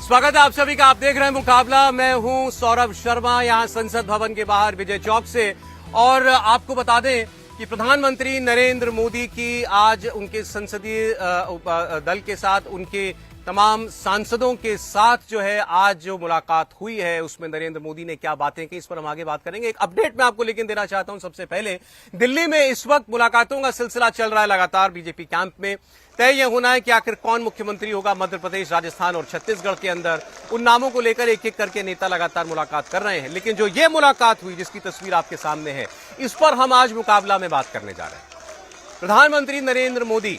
स्वागत है आप सभी का। आप देख रहे हैं मुकाबला। मैं हूं सौरभ शर्मा, यहां संसद भवन के बाहर विजय चौक से। और आपको बता दें कि प्रधानमंत्री नरेंद्र मोदी की आज उनके संसदीय दल के साथ, उनके तमाम सांसदों के साथ जो है आज जो मुलाकात हुई है, उसमें नरेंद्र मोदी ने क्या बातें की, इस पर हम आगे बात करेंगे। एक अपडेट मैं आपको लेकिन देना चाहता हूं। सबसे पहले दिल्ली में इस वक्त मुलाकातों का सिलसिला चल रहा है लगातार बीजेपी कैंप में। तय यह होना है कि आखिर कौन मुख्यमंत्री होगा मध्य प्रदेश, राजस्थान और छत्तीसगढ़ के अंदर। उन नामों को लेकर एक एक करके नेता लगातार मुलाकात कर रहे हैं। लेकिन जो ये मुलाकात हुई, जिसकी तस्वीर आपके सामने है, इस पर हम आज मुकाबला में बात करने जा रहे हैं। प्रधानमंत्री नरेंद्र मोदी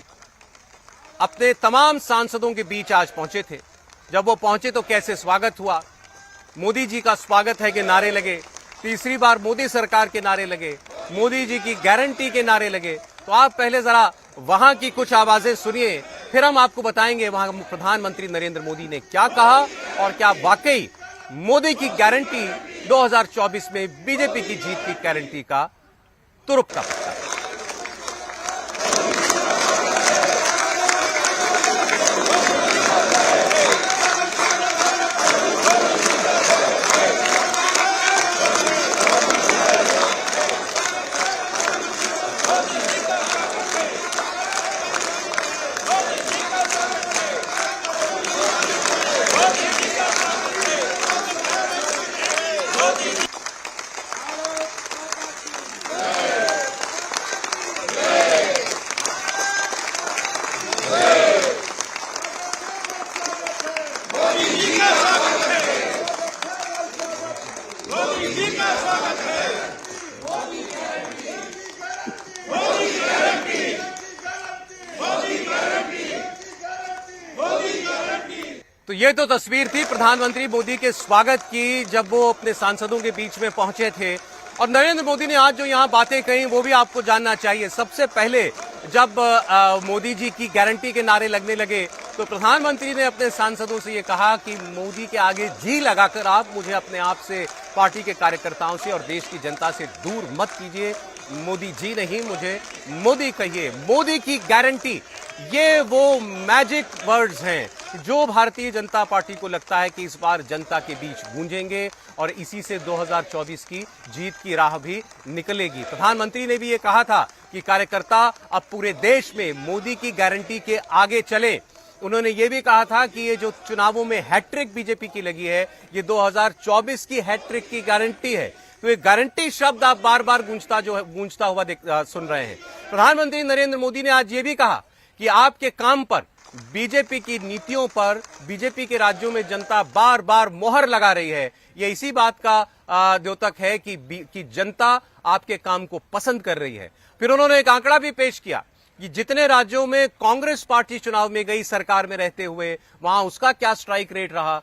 अपने तमाम सांसदों के बीच आज पहुंचे थे। जब वो पहुंचे तो कैसे स्वागत हुआ। मोदी जी का स्वागत है के नारे लगे, तीसरी बार मोदी सरकार के नारे लगे, मोदी जी की गारंटी के नारे लगे। तो आप पहले जरा वहां की कुछ आवाजें सुनिए, फिर हम आपको बताएंगे वहां प्रधानमंत्री नरेंद्र मोदी ने क्या कहा और क्या वाकई मोदी की गारंटी 2024 में बीजेपी की जीत की गारंटी का तुरुप का पत्ता है। तो ये तो तस्वीर थी प्रधानमंत्री मोदी के स्वागत की, जब वो अपने सांसदों के बीच में पहुंचे थे। और नरेंद्र मोदी ने आज जो यहां बातें कही वो भी आपको जानना चाहिए। सबसे पहले जब मोदी जी की गारंटी के नारे लगने लगे तो प्रधानमंत्री ने अपने सांसदों से ये कहा कि मोदी के आगे जी लगाकर आप मुझे अपने आप से, पार्टी के कार्यकर्ताओं से और देश की जनता से दूर मत कीजिए। मोदी जी नहीं, मुझे मोदी कहिए। मोदी की गारंटी, ये वो मैजिक वर्ड्स हैं जो भारतीय जनता पार्टी को लगता है कि इस बार जनता के बीच गूंजेंगे और इसी से 2024 की जीत की राह भी निकलेगी। प्रधानमंत्री ने भी ये कहा था कि कार्यकर्ता अब पूरे देश में मोदी की गारंटी के आगे चले। उन्होंने ये भी कहा था कि ये जो चुनावों में हैट्रिक बीजेपी की लगी है, ये 2024 की हैट्रिक की गारंटी है। तो ये गारंटी शब्द आप बार बार गूंजता हुआ सुन रहे हैं। प्रधानमंत्री नरेंद्र मोदी ने आज ये भी कहा कि आपके काम पर, बीजेपी की नीतियों पर, बीजेपी के राज्यों में जनता बार बार मोहर लगा रही है। ये इसी बात का द्योतक है कि जनता आपके काम को पसंद कर रही है। फिर उन्होंने एक आंकड़ा भी पेश किया कि जितने राज्यों में कांग्रेस पार्टी चुनाव में गई सरकार में रहते हुए, वहां उसका क्या स्ट्राइक रेट रहा।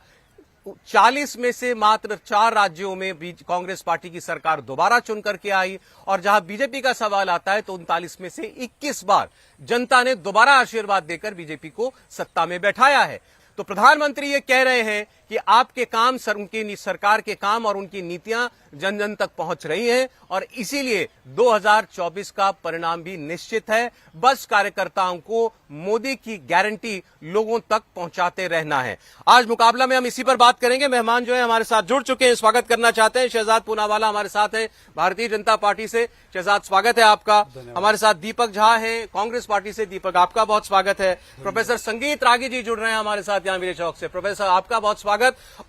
40 में से मात्र 4 राज्यों में कांग्रेस पार्टी की सरकार दोबारा चुन करके आई। और जहां बीजेपी का सवाल आता है तो 39 में से 21 बार जनता ने दोबारा आशीर्वाद देकर बीजेपी को सत्ता में बैठाया है। तो प्रधानमंत्री ये कह रहे हैं कि आपके काम, उनकी सरकार के काम और उनकी नीतियां जन जन तक पहुंच रही हैं और इसीलिए 2024 का परिणाम भी निश्चित है। बस कार्यकर्ताओं को मोदी की गारंटी लोगों तक पहुंचाते रहना है। आज मुकाबला में हम इसी पर बात करेंगे। मेहमान जो है हमारे साथ जुड़ चुके हैं, स्वागत करना चाहते हैं। शहजाद पूनावाला हमारे साथ है भारतीय जनता पार्टी से। शहजाद, स्वागत है आपका। हमारे साथ दीपक झा है कांग्रेस पार्टी से। दीपक, आपका बहुत स्वागत है। प्रोफेसर संगीत रागी जी जुड़ रहे हैं हमारे साथ यहाँ विजय चौक से। प्रोफेसर, आपका बहुत स्वागत।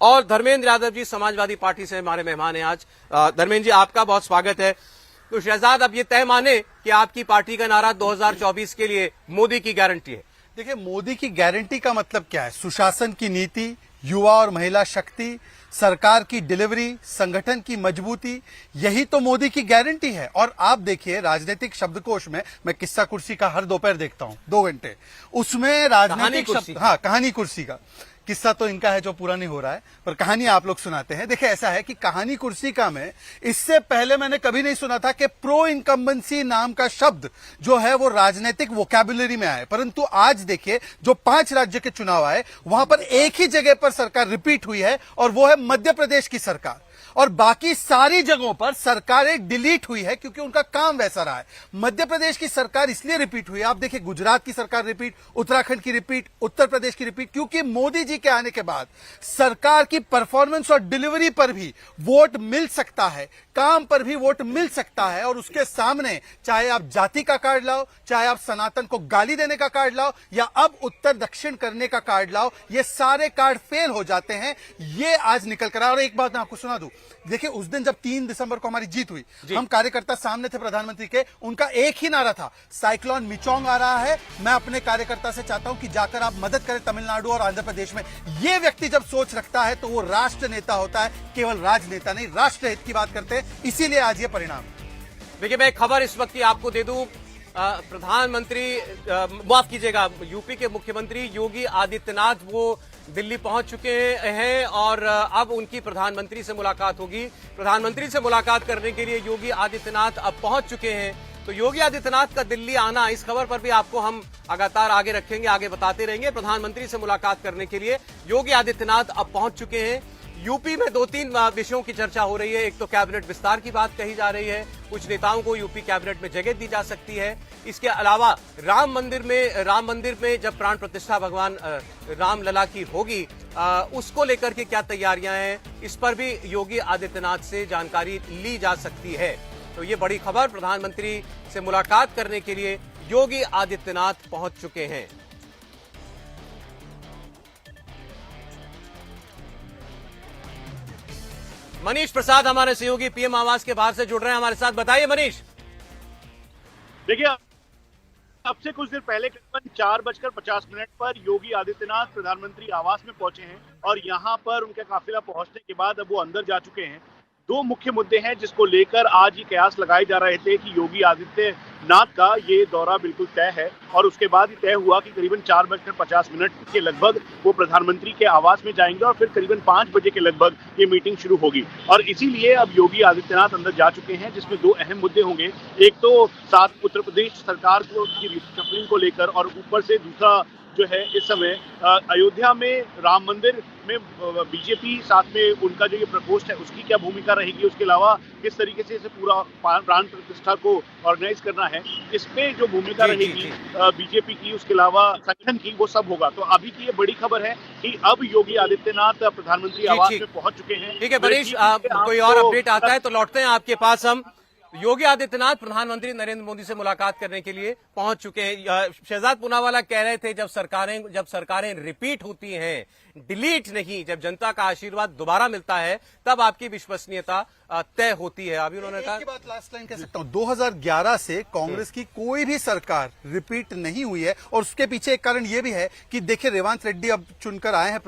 और धर्मेंद्र यादव जी समाजवादी पार्टी से हमारे मेहमान हैं आज। धर्मेंद्र जी, आपका बहुत स्वागत है। तो शहजाद, अब ये तय माने कि आपकी पार्टी का नारा 2024 के लिए मोदी की गारंटी है। देखिए, मोदी की गारंटी का मतलब क्या है? सुशासन की नीति, युवा और महिला शक्ति, सरकार की डिलीवरी, संगठन की मजबूती, यही तो मोदी की गारंटी है। और आप देखिए, राजनीतिक शब्दकोश में मैं किस्सा कुर्सी का हर दोपहर देखता हूं 2 घंटे, उसमें राजनीतिक शब्द, हाँ, कहानी कुर्सी का किस्सा तो इनका है जो पूरा नहीं हो रहा है, पर कहानी आप लोग सुनाते हैं। देखिए, ऐसा है कि कहानी कुर्सी का में इससे पहले मैंने कभी नहीं सुना था कि प्रो इनकम्बेंसी नाम का शब्द जो है वो राजनीतिक वोकैबुलरी में आए। परंतु आज देखिए, जो 5 राज्य के चुनाव आए, वहां पर एक ही जगह पर सरकार रिपीट हुई है और वो है मध्य प्रदेश की सरकार। और बाकी सारी जगहों पर सरकारें डिलीट हुई है क्योंकि उनका काम वैसा रहा है। मध्य प्रदेश की सरकार इसलिए रिपीट हुई है, आप देखिए गुजरात की सरकार रिपीट, उत्तराखंड की रिपीट, उत्तर प्रदेश की रिपीट, क्योंकि मोदी जी के आने के बाद सरकार की परफॉर्मेंस और डिलीवरी पर भी वोट मिल सकता है, काम पर भी वोट मिल सकता है। और उसके सामने चाहे आप जाति का कार्ड लाओ, चाहे आप सनातन को गाली देने का कार्ड लाओ, या अब उत्तर दक्षिण करने का कार्ड लाओ, ये सारे कार्ड फेल हो जाते हैं। ये आज निकल कर आया। और एक बात मैं आपको सुना दूं, देखिए उस दिन जब 3 दिसंबर को हमारी जीत हुई, हम कार्यकर्ता सामने थे प्रधानमंत्री के, उनका एक ही नारा था, साइक्लोन मिचोंग आ रहा है, मैं अपने कार्यकर्ता से चाहता हूं कि जाकर आप मदद करें तमिलनाडु और आंध्र प्रदेश में। ये व्यक्ति जब सोच रखता है तो वो राष्ट्र नेता होता है, केवल राजनेता नहीं, राष्ट्र हित की बात करते हैं। इसीलिए आज ये परिणाम। देखिए मैं एक खबर इस वक्त की आपको दे दूं, प्रधानमंत्री माफ कीजिएगा, यूपी के मुख्यमंत्री योगी आदित्यनाथ वो दिल्ली पहुंच चुके हैं और अब उनकी प्रधानमंत्री से मुलाकात होगी। प्रधानमंत्री से मुलाकात करने के लिए योगी आदित्यनाथ अब पहुंच चुके हैं। तो योगी आदित्यनाथ का दिल्ली आना, इस खबर पर भी आपको हम लगातार आगे रखेंगे, आगे बताते रहेंगे। प्रधानमंत्री से मुलाकात करने के लिए योगी आदित्यनाथ अब पहुंच चुके हैं। यूपी में 2-3 विषयों की चर्चा हो रही है। एक तो कैबिनेट विस्तार की बात कही जा रही है, कुछ नेताओं को यूपी कैबिनेट में जगह दी जा सकती है। इसके अलावा राम मंदिर में जब प्राण प्रतिष्ठा भगवान राम लला की होगी, उसको लेकर के क्या तैयारियां हैं, इस पर भी योगी आदित्यनाथ से जानकारी ली जा सकती है। तो ये बड़ी खबर, प्रधानमंत्री से मुलाकात करने के लिए योगी आदित्यनाथ पहुंच चुके हैं। मनीष प्रसाद हमारे सहयोगी पीएम आवास के बाहर से जुड़ रहे हैं हमारे साथ। बताइए मनीष। देखिए, अब से कुछ देर पहले करीबन 4:50 पर योगी आदित्यनाथ प्रधानमंत्री आवास में पहुंचे हैं और यहां पर उनका काफिला पहुंचने के बाद अब वो अंदर जा चुके हैं। 2 मुख्य मुद्दे हैं जिसको लेकर आज ये कयास लगाए जा रहे थे कि योगी आदित्यनाथ का ये दौरा बिल्कुल तय है, और उसके बाद ही तय हुआ कि करीबन 4:50 के लगभग वो प्रधानमंत्री के आवास में जाएंगे और फिर करीबन 5 बजे के लगभग ये मीटिंग शुरू होगी। और इसीलिए अब योगी आदित्यनाथ अंदर जा चुके हैं, जिसमें 2 अहम मुद्दे होंगे। एक तो साथ उत्तर प्रदेश सरकार को की रिशफलिंग को लेकर, और ऊपर से दूसरा जो है इस समय अयोध्या में राम मंदिर में बीजेपी साथ में उनका जो ये प्रकोष्ठ है उसकी क्या भूमिका रहेगी, उसके अलावा किस तरीके से इसे पूरा प्राण प्रतिष्ठा को ऑर्गेनाइज करना है, इसमें जो भूमिका रहेगी बीजेपी की, उसके अलावा संगठन की, वो सब होगा। तो अभी की ये बड़ी खबर है कि अब योगी आदित्यनाथ प्रधानमंत्री आवास में पहुंच चुके हैं। ठीक है मनीष, कोई और अपडेट आता है तो लौटते हैं आपके पास हम। योगी आदित्यनाथ प्रधानमंत्री नरेंद्र मोदी से मुलाकात करने के लिए पहुंच चुके हैं। शहजाद पूनावाला कह रहे थे जब सरकारें रिपीट होती हैं, डिलीट नहीं, जब जनता का आशीर्वाद दोबारा मिलता है तब आपकी विश्वसनीयता तय होती है। अभी उन्होंने कहा, एक बात लास्ट लाइन कह सकता हूं, 2011 से कांग्रेस की कोई भी सरकार रिपीट नहीं हुई है। और उसके पीछे एक कारण यह भी है कि देखिए रेवांत रेड्डी अब चुनकर आए हैं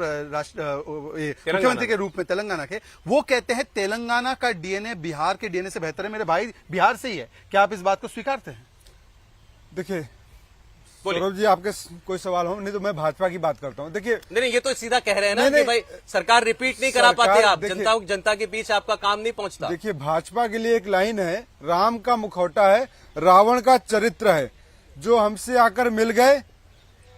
मुख्यमंत्री के रूप में तेलंगाना के। वो कहते हैं तेलंगाना का डीएनए बिहार के डीएनए से बेहतर है। मेरे भाई बिहार से ही है, क्या आप इस बात को स्वीकारते हैं? देखिए सौरभ जी, आपके कोई सवाल हो, नहीं तो मैं भाजपा की बात करता हूं। देखिए नहीं, ये तो सीधा कह रहे हैं ना कि भाई सरकार रिपीट नहीं करा पाते आप, जनता के बीच आपका काम नहीं पहुंचता। देखिए भाजपा के लिए एक लाइन है, राम का मुखौटा है, रावण का चरित्र है, जो हमसे आकर मिल गए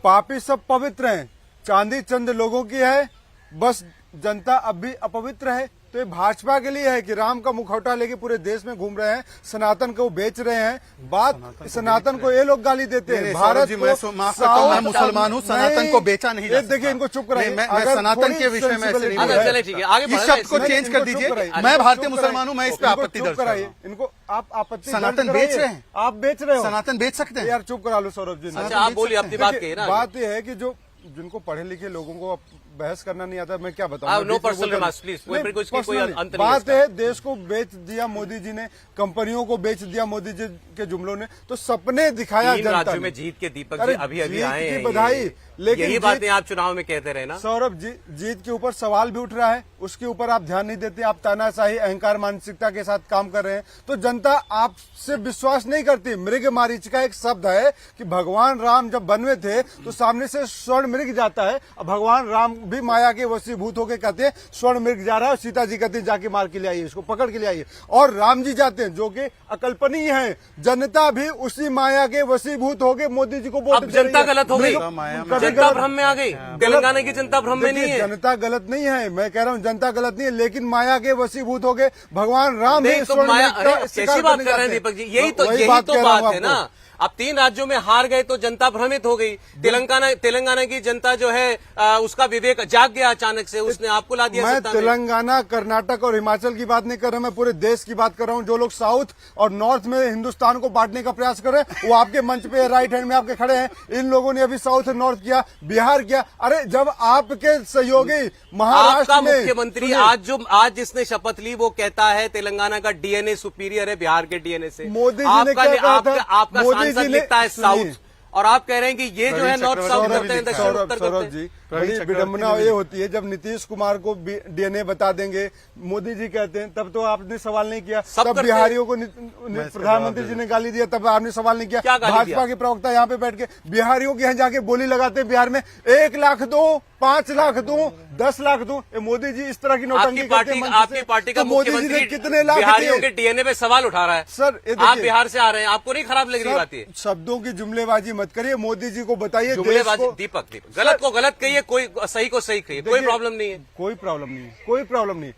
पापी सब पवित्र हैं, चांदी चंद लोगों की है, बस जनता अब भी अपवित्र है। तो ये भाजपा के लिए है कि राम का मुखौटा लेके पूरे देश में घूम रहे हैं, सनातन को बेच रहे हैं। बात सनातन को ये लोग गाली देते हैं, भारत जी, मैं मुसलमान हूँ, सनातन को बेचा नहीं जा सकता। देखिए इनको चुप कराइए, मैं सनातन के विषय में ऐसे नहीं, चले ठीक है, आगे इस शब्द को चेंज कर दीजिए। मैं भारतीय मुसलमान हूँ, मैं इस पे आपत्ति दर्ज कराइए। इनको आप आपत्ति, सनातन बेच रहे हैं, आप बेच रहे हो, सनातन बेच सकते हैं। यार चुप करा लो सौरभ जी। अच्छा आप बोलिए अपनी बात कहिए ना। बात यह है कि जो जिनको पढ़े लिखे लोगों को बहस करना नहीं आता, मैं क्या बताऊं। नो पर्सनल रिमार्क्स प्लीज, कोई अंत नहीं। बात है देश को बेच दिया मोदी जी ने, कंपनियों को बेच दिया मोदी जी के जुमलों ने, तो सपने दिखाया जनता ने। राज्यों में जीत के दीपक जी अभी आए हैं, बधाई। लेकिन यही बातें आप चुनाव में कहते रहे ना सौरभ जी। जीत के ऊपर सवाल भी उठ रहा है, उसके ऊपर आप ध्यान नहीं देते, आप तानाशाही अहंकार मानसिकता के साथ काम कर रहे हैं, तो जनता आपसे विश्वास नहीं करती। मृग मारीच का एक शब्द है कि भगवान राम जब बनवे थे तो सामने से स्वर्ण मृग जाता है, और भगवान राम भी माया के वशीभूत होकर कहते हैं स्वर्ण मृग जा रहा है, सीता जी कहते हैं जाके मार के ले आइए, इसको पकड़ के ले आइए, और राम जी जाते हैं जो कि अकल्पनीय है। जनता भी उसी माया के वशीभूत हो गए, मोदी जी को वोट। अब जनता गलत हो गई, जनता भ्रम में आ गई, तेलंगाना की जनता भ्रम में नहीं है। जनता गलत नहीं है, मैं कह रहा हूँ जनता गलत नहीं है, लेकिन माया के वशीभूत हो गए। भगवान राम नहीं तो माया, कैसी बात कर रहे हैं दीपक जी? यही तो बात है ना। अब 3 राज्यों में हार गए तो जनता भ्रमित हो गई। तेलंगाना की जनता जो है उसका विवेक जाग गया अचानक से, उसने आपको ला दिया। मैं तेलंगाना, कर्नाटक और हिमाचल की बात नहीं कर रहा, मैं पूरे देश की बात कर रहा हूँ। जो लोग साउथ और नॉर्थ में हिंदुस्तान को बांटने का प्रयास कर रहे हैं, वो आपके मंच पे राइट हैंड में आपके खड़े हैं। इन लोगों ने अभी साउथ और नॉर्थ किया, बिहार किया। अरे जब आपके सहयोगी महाराष्ट्र में मुख्यमंत्री आज जिसने शपथ ली वो कहता है तेलंगाना का डीएनए सुपीरियर है बिहार के डीएनए से। मोदी जी ने क्या कहा था? आपका सांसद लिखता है साउथ, और आप कह रहे हैं कि ये जो है नॉर्थ साउथ करते हैं, दक्षिण उत्तर करते हैं। जी, बड़ी विडंबना ये होती है जब नीतीश कुमार को डीएनए बता देंगे, मोदी जी कहते हैं, तब तो आपने सवाल नहीं किया। तब बिहारियों को प्रधानमंत्री जी ने गाली दिया, तब आपने सवाल नहीं किया। भाजपा के प्रवक्ता यहाँ पे बैठ के बिहारियों के यहाँ जाके बोली लगाते, बिहार में 1 लाख दो, 5 लाख दूं, 10 लाख दूं। मोदी जी इस तरह की नोटंकी करते हैं। आपकी पार्टी का मुख्यमंत्री कितने लाख बिहारियों के डीएनए पे सवाल उठा रहा है। सर आप बिहार से आ रहे हैं, आपको नहीं खराब लग रही बात है? शब्दों की जुमलेबाजी मत करिए, मोदी जी को बताइए। जुमलेबाजी दीपक गलत को गलत कहिए, कोई सही को सही कहिए, कोई प्रॉब्लम नहीं है। कोई प्रॉब्लम नहीं है, कोई प्रॉब्लम नहीं।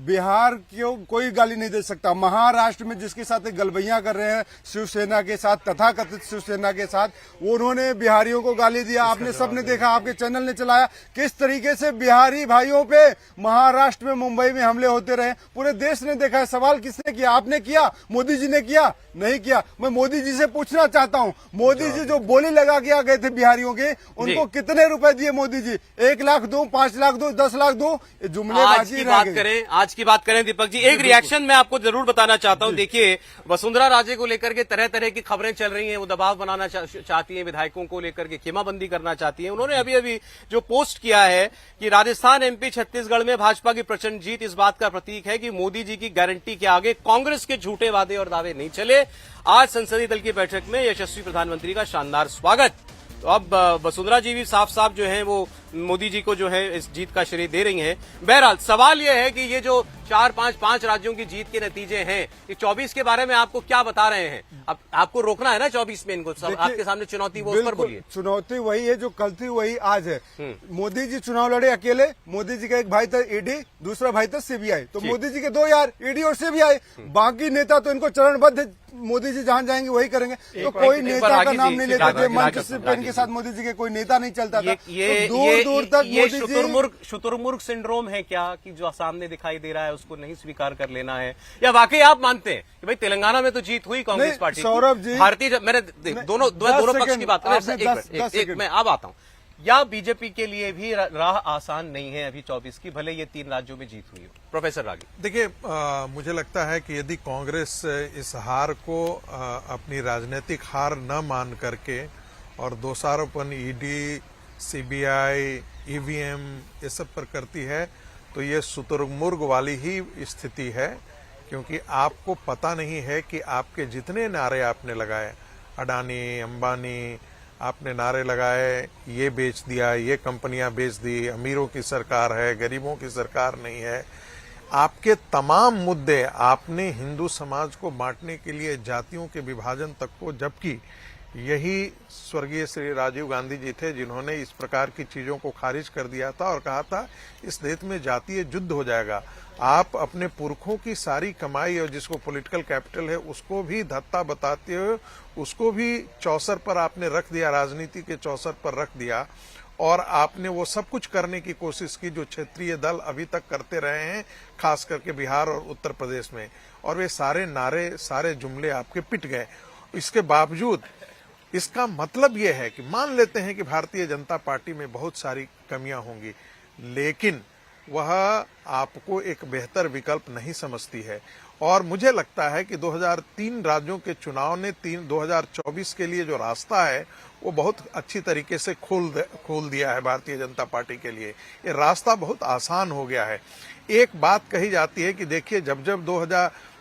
बिहार को कोई गाली नहीं दे सकता। महाराष्ट्र में जिसके साथ गलबैया कर रहे हैं शिवसेना के साथ, तथाकथित शिवसेना के साथ, उन्होंने बिहारियों को गाली दिया। आपने सबने देखा, आपके चैनल ने चलाया किस तरीके से बिहारी भाइयों पे महाराष्ट्र में, मुंबई में हमले होते रहे। पूरे देश ने देखा है। सवाल किसने किया? आपने किया? मोदी जी ने किया? नहीं किया। मैं मोदी जी से पूछना चाहता हूँ, मोदी जी जो बोली लगा के आ गए थे बिहारियों के, उनको कितने रुपए दिए मोदी जी? 1 लाख दो, 5 लाख दो, 10 लाख दो? जुमलेबाजी रह गई। आज की बात करें दीपक जी, एक रिएक्शन मैं आपको जरूर बताना चाहता हूं। देखिए, वसुंधरा राजे को लेकर के तरह तरह की खबरें चल रही हैं। वो दबाव बनाना चाहती हैं, विधायकों को लेकर के खेमाबंदी करना चाहती हैं। उन्होंने अभी अभी जो पोस्ट किया है कि राजस्थान, एमपी, छत्तीसगढ़ में भाजपा की प्रचंड जीत इस बात का प्रतीक है कि मोदी जी की गारंटी के आगे कांग्रेस के झूठे वादे और दावे नहीं चले। आज संसदीय दल की बैठक में यशस्वी प्रधानमंत्री का शानदार स्वागत। तो अब वसुंधरा जी भी साफ साफ जो है वो मोदी जी को जो है इस जीत का श्रेय दे रही हैं। बहरहाल सवाल यह है कि ये जो 4-5 राज्यों की जीत के नतीजे हैं, ये 24 के बारे में आपको क्या बता रहे हैं? अब आपको रोकना है ना 24 में इनको। सब आपके सामने चुनौती, वो उस पर बोलिए। चुनौती वही है जो कल थी, वही आज है। मोदी जी चुनाव लड़े अकेले। मोदी जी का एक भाई था ईडी, दूसरा भाई था सीबीआई। तो मोदी जी के 2 यार, ईडी और सीबीआई। बाकी नेता तो इनको चरणबद्ध, मोदी जी जहां जाएंगे वही करेंगे। तो कोई नेता का नाम नहीं लेते थे। मंच से पेन के साथ मोदी जी के कोई नेता नहीं चलता था। दूर तक मोदी जी। शुतुरमुर्ग सिंड्रोम है क्या कि जो सामने दिखाई दे रहा है उसको नहीं स्वीकार कर लेना है, या वाकई आप मानते हैं कि भाई तेलंगाना में तो जीत हुई कांग्रेस पार्टी? सौरभ जी, भारतीय मैंने दोनों पक्ष की बात कर, मैं अब आता हूं। या बीजेपी के लिए भी राह आसान नहीं है अभी 24 की, भले ये 3 राज्यों में जीत हुई हो? प्रोफेसर रागी, देखिए, मुझे लगता है कि यदि कांग्रेस इस हार को अपनी राजनीतिक हार न मान करके और दोषारोपण ईडी, सीबीआई, ईवीएम ये सब पर करती है, तो ये शुतुरमुर्ग वाली ही स्थिति है। क्योंकि आपको पता नहीं है कि आपके जितने नारे आपने लगाए, अडानी, अंबानी, आपने नारे लगाए, ये बेच दिया, ये कंपनियां बेच दी, अमीरों की सरकार है, गरीबों की सरकार नहीं है। आपके तमाम मुद्दे आपने हिंदू समाज को बांटने के लिए, जातियों के विभाजन तक को, जबकि यही स्वर्गीय श्री राजीव गांधी जी थे जिन्होंने इस प्रकार की चीजों को खारिज कर दिया था और कहा था इस देश में जातीय युद्ध हो जाएगा। आप अपने पुरखों की सारी कमाई और जिसको पॉलिटिकल कैपिटल है उसको भी धत्ता बताते हुए उसको भी चौसर पर आपने रख दिया, राजनीति के चौसर पर रख दिया। और आपने वो सब कुछ करने की कोशिश की जो क्षेत्रीय दल अभी तक करते रहे हैं, खास करके बिहार और उत्तर प्रदेश में, और वे सारे नारे, सारे जुमले आपके पिट गए। इसके बावजूद इसका मतलब यह है कि मान लेते हैं कि भारतीय जनता पार्टी में बहुत सारी कमियां होंगी, लेकिन वह आपको एक बेहतर विकल्प नहीं समझती है। और मुझे लगता है कि 2003 राज्यों के चुनाव ने 2024 के लिए जो रास्ता है वो बहुत अच्छी तरीके से खोल दिया है भारतीय जनता पार्टी के लिए। ये रास्ता बहुत आसान हो गया है। एक बात कही जाती है कि देखिए, जब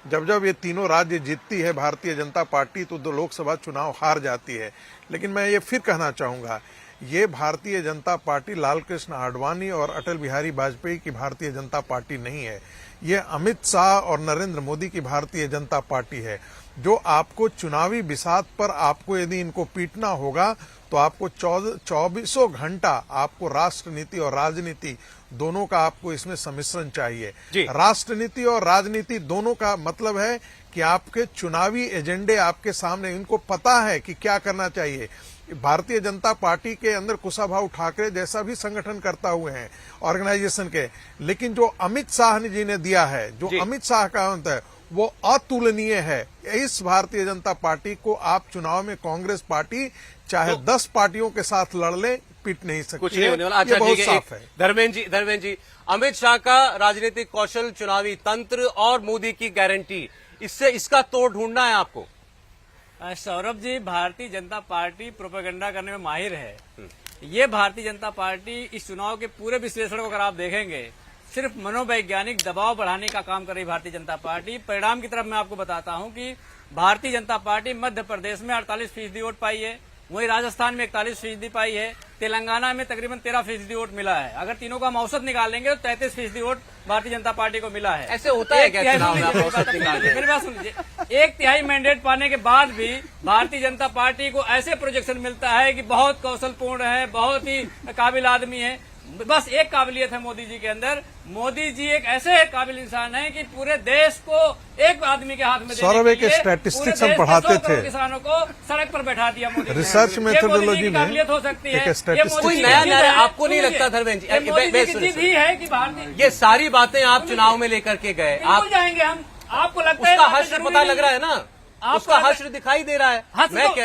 जब ये तीनों राज्य जीतती है भारतीय जनता पार्टी तो लोकसभा चुनाव हार जाती है। लेकिन मैं ये फिर कहना चाहूंगा, ये भारतीय जनता पार्टी लाल कृष्ण आडवाणी और अटल बिहारी वाजपेयी की भारतीय जनता पार्टी नहीं है। ये अमित शाह और नरेंद्र मोदी की भारतीय जनता पार्टी है, जो आपको चुनावी बिसात पर आपको यदि इनको पीटना होगा तो आपको 24 घंटा आपको राष्ट्रनीति और राजनीति दोनों का आपको इसमें सम्मिश्रण चाहिए। जी। राष्ट्रनीति और राजनीति दोनों का मतलब है कि आपके चुनावी एजेंडे आपके सामने, इनको पता है कि क्या करना चाहिए। भारतीय जनता पार्टी के अंदर कुशाभाऊ ठाकरे जैसा भी संगठन करता हुए हैं ऑर्गेनाइजेशन के, लेकिन जो अमित शाह जी ने दिया है, जो अमित शाह का अंत है, वो अतुलनीय है। इस भारतीय जनता पार्टी को आप चुनाव में कांग्रेस पार्टी चाहे 10 पार्टियों के साथ लड़ ले, पीट नहीं सकती। कुछ नहीं होने वाला। अच्छा, ये बहुत ठीक है। साफ है। धर्मेंद्र जी, अमित शाह का राजनीतिक कौशल, चुनावी तंत्र और मोदी की गारंटी, इससे इसका तोड़ ढूंढना है आपको। सौरभ जी, भारतीय जनता पार्टी प्रोपेगेंडा करने में माहिर है। ये भारतीय जनता पार्टी इस चुनाव के पूरे विश्लेषण को अगर आप देखेंगे, सिर्फ मनोवैज्ञानिक दबाव बढ़ाने का काम कर रही भारतीय जनता पार्टी। परिणाम की तरफ मैं आपको बताता हूं कि भारतीय जनता पार्टी मध्य प्रदेश में 48% वोट पाई है, वहीं राजस्थान में 41% पाई है, तेलंगाना में तकरीबन 13% वोट मिला है। अगर तीनों का हम औसत निकाल लेंगे तो 33% वोट भारतीय जनता पार्टी को मिला है। ऐसे होता है क्या चुनाव में आप औसत निकाल लें? मेरी बात सुनिए, 1/3 मैंडेट पाने के बाद भी भारतीय जनता पार्टी को ऐसे प्रोजेक्शन मिलता है कि बहुत कौशलपूर्ण है, बहुत ही काबिल आदमी है। बस एक काबिलियत है मोदी जी के अंदर, मोदी जी एक ऐसे काबिल इंसान है कि पूरे देश को एक आदमी के हाथ में सौरभ, एक स्टैटिस्टिक्स हम पढ़ाते थे, किसानों को सड़क पर बैठा दिया मोदी जी। रिसर्च मेथोडोलॉजी में काबिलियत हो सकती है, एक स्टैटिस्टिक्स कोई नया नया आपको नहीं लगता धर्मेंद्र जी? मोदी जी की जिद ही है कि भारतीय, ये सारी बातें आप चुनाव में लेकर के गए, आप बिल्कुल जाएंगे हम। आपको लगता है उसका हश्र पता लग रहा है ना, आपको उसका हश्र दिखाई दे रहा है। हश्र मैं तो-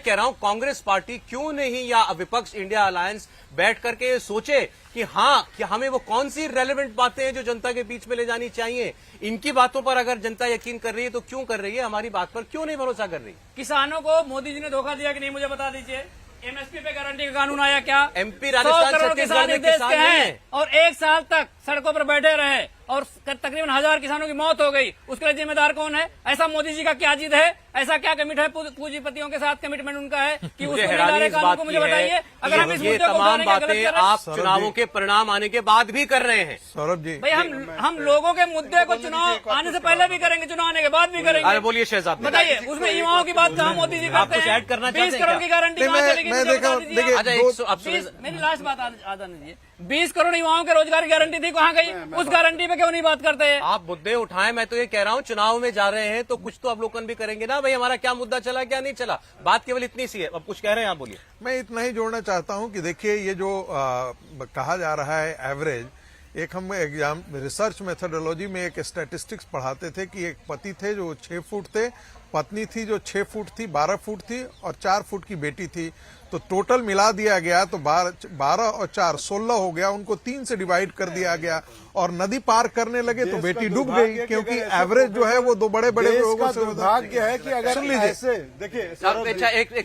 कह रहा हूं कांग्रेस पार्टी क्यों नहीं, या विपक्ष इंडिया अलायंस बैठ करके ये सोचे कि हाँ, कि हमें वो कौन सी रेलेवेंट बातें हैं जो जनता के बीच में ले जानी चाहिए। इनकी बातों पर अगर जनता यकीन कर रही है तो क्यों कर रही है, हमारी बात पर क्यों नहीं भरोसा कर रही? किसानों को मोदी जी ने धोखा दिया कि नहीं, मुझे बता दीजिए। एमएसपी पे गारंटी का कानून आया क्या? MP, राजस्थान, 100 करोड़ छत्तीसगढ़ किसान में इस देश किसान के नहीं हैं है। और 1 साल तक सड़कों पर बैठे रहे और तकरीबन 1000 किसानों की मौत हो गई। उसके लिए जिम्मेदार कौन है? ऐसा मोदी जी का क्या जिद है? ऐसा क्या कमिट है? पूंजीपतियों के साथ कमिटमेंट उनका है कि मुझे उसको हैरानी निकाले इस कानून बात को? की मुझे है बताइए, अगर हम इस ये मुद्दे को तमाम उठाने का गलत बातें कर रहे हैं। आप चुनावों के परिणाम आने के बाद भी कर रहे हैं। सौरभ जी, भाई हम लोगों के मुद्दे को चुनाव आने से पहले भी करेंगे, चुनाव आने के बाद भी करेंगे। अरे बोलिए शहजाद, बताइए, उसमें युवाओं की बात कहाँ मोदी जी आप करते कुछ हैं? ऐड करना 20 चाहते हैं करोड़ क्या? की गारंटी नहीं, कहाँ मैं चलेगी? देखा- मुझे बता दीजिए। देखिए, अच्छा, अब मेरी लास्ट बात आधा दीजिए। 20 करोड़ युवाओं के रोजगार की गारंटी थी, कहाँ गई? उस गारंटी पे क्यों नहीं बात करते हैं? आप मुद्दे उठाएं। मैं तो ये कह रहा हूं चुनाव में जा रहे हैं तो कुछ तो अवलोकन भी करेंगे ना, भाई हमारा क्या मुद्दा चला, क्या नहीं चला। बात केवल इतनी सी है। अब कुछ कह रहे हैं आप, बोलिए। मैं इतना ही जोड़ना चाहता हूं कि देखिए, ये जो कहा जा रहा है एवरेज, एक हम एग्जाम रिसर्च मेथोडोलॉजी में एक स्टैटिस्टिक्स पढ़ाते थे कि एक पति थे जो 6 फुट थे, पत्नी थी जो 6 फुट थी, 12 फुट थी और 4 फुट की बेटी थी। तो टोटल मिला दिया गया तो 12 और 4 16 हो गया। उनको 3 से डिवाइड कर दिया गया और नदी पार करने लगे तो बेटी डूब गई, क्योंकि एवरेज जो है वो 2 बड़े बड़े लोगों से दुर्भाग्य है कि अगर सुन लीजिए। ऐसे देखिए अच्छा, एक ये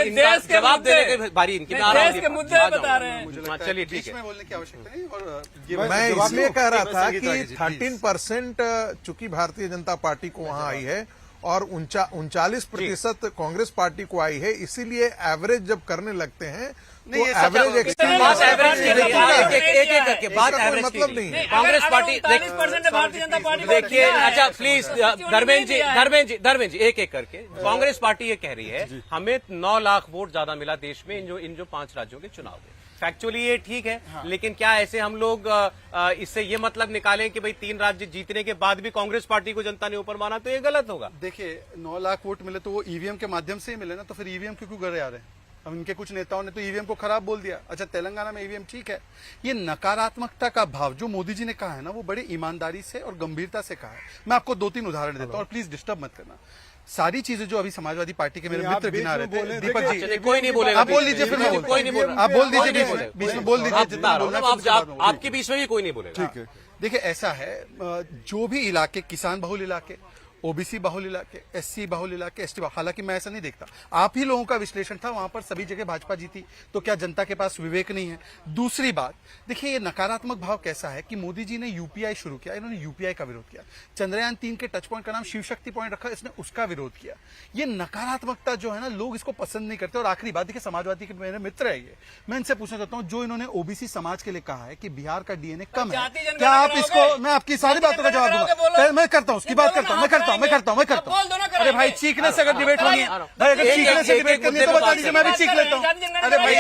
देश के जवाब मुद्दे- देने के बारी इनकी, मैं देश आराम से के मुद्दे आ जाऊंगा। बता रहे हैं। हाँ, चलिए ठीक बीच है। में बोलने की आवश्यकता नहीं। और मैं इसलिए कह रहा था कि प्लीज। 13% चूंकि भारतीय जनता पार्टी को वहां आई है और 39% कांग्रेस पार्टी को आई है, इसीलिए एवरेज जब करने लगते हैं तो एवरेज बात एवरेज की नहीं है, एक करके बात इसका कोई एवरेज की मतलब नहीं। नहीं। कांग्रेस पार्टी 40% भारतीय जनता पार्टी को देखिए, दिया है। अच्छा प्लीज धर्मेंद्र जी एक करके। कांग्रेस पार्टी ये कह रही है हमें 9 लाख वोट ज्यादा मिला देश में इन जो 5 राज्यों के चुनाव में। फैक्चुअली ये ठीक है, लेकिन क्या ऐसे हम लोग इससे ये मतलब निकालें कि भाई 3 राज्य जीतने के बाद भी कांग्रेस पार्टी को जनता ने ऊपर माना, तो ये गलत होगा। देखिए 9 लाख वोट मिले तो वो ईवीएम के माध्यम से ही मिले ना, तो फिर ईवीएम क्यों गड़े आ रहे हैं? अब इनके कुछ नेताओं ने तो ईवीएम को खराब बोल दिया। अच्छा, तेलंगाना में ईवीएम ठीक है। ये नकारात्मकता का भाव जो मोदी जी ने कहा है ना, वो बड़े ईमानदारी से और गंभीरता से कहा है। मैं आपको 2-3 उदाहरण देता हूँ और प्लीज डिस्टर्ब मत करना। सारी चीजें जो अभी समाजवादी पार्टी के मेरे नहीं, आप मित्र बीच गिना में रहे थे, बोले, दीपक देखिए, जी, चलिए, कोई नहीं बोलेगा। आप बोल लीजिए, फिर मैं कोई नहीं बोलेगा। आप बोल कोई दीजिए, नहीं बोलेगा। बीच में बोल दीजिए जितना बोलना है, फिर उसके बाद में आपके बीच में भी कोई नहीं बोलेगा। ठीक है। देखिए ऐसा है, जो भी इलाके किसान बहुल इलाके ओबीसी बाहुल इलाके, एससी बाहुल इलाके, एसटी बाहुल, हालांकि मैं ऐसा नहीं देखता, आप ही लोगों का विश्लेषण था, वहां पर सभी जगह भाजपा जीती, तो क्या जनता के पास विवेक नहीं है? दूसरी बात देखिए, ये नकारात्मक भाव कैसा है कि मोदी जी ने यूपीआई शुरू किया, इन्होंने यूपीआई का विरोध किया, चंद्रयान 3 के टच पॉइंट का नाम शिव शक्ति पॉइंट रखा, इसने उसका विरोध किया। ये नकारात्मकता जो है ना, लोग इसको पसंद नहीं करते। और आखिरी बात देखिए, समाजवादी के मेरे मित्र है ये, मैं इनसे पूछना चाहता हूं, जो इन्होंने ओबीसी समाज के लिए कहा है कि बिहार का डीएनए कम है, क्या आप इसको, मैं आपकी सारी बातों का जवाब दूंगा, मैं करता हूं उसकी बात करता हूं, मैं करता हूं। अरे भाई, चीखने से अगर डिबेट होगी, भाई अगर चीखने से डिबेट करनी है तो बता दीजिए, मैं भी चीख लेता हूं। अरे भाई,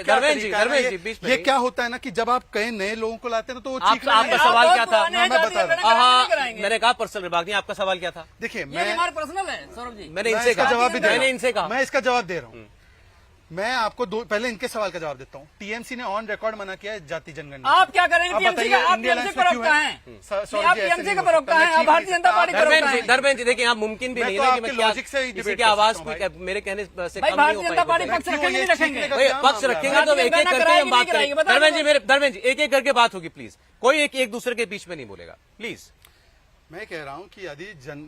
धर्मेंद्र जी बीच में ये क्या होता है ना कि जब आप कई नए लोगों को लाते हैं ना, तो वो चीखना आपका सवाल क्या था? मैं बता रहा हूं। हाँ, मैंने कहा पर्सनल विभाग नहीं, आपका सवाल क्या था? देखिए, हमारा पर्सनल है सौरभ जी। मैंने मैं इनसे इसका कहा, जवाब भी दे रहा मैंने हूं। इनसे कहा, मैं इसका जवाब दे रहा हूं। मैं आपको पहले इनके सवाल का जवाब देता हूं। टीएमसी ने ऑन रिकॉर्ड मना किया है जाति जनगणना। आप क्या करेंगे? टीएमसी का, आप इंडिया टीएमसी लाइन्स में क्यों प्रवक्ता है? हैं, आप टीएमसी का प्रवक्ता हैं, आप भारतीय जनता पार्टी प्रवक्ता हैं। धर्मेंद्र जी देखिए, यहाँ मुमकिन भी मैं नहीं तो है ना कि आपके मैं क्या लॉजिक से ही किसी डिबेट की कर आवाज सकता हूं को मेरे कहने से भाई कम नहीं भारतीय हो जनता पार्टी पाएगी। पक्ष रखेंगे नहीं रखेंगे? भाई, पक्ष रखेंगे तो एक एक करके हम बात करेंगे। धर्मेंद्र जी एक एक करके बात होगी, प्लीज। कोई एक दूसरे के बीच में नहीं बोलेगा, प्लीज। मैं कह रहा हूं कि यदि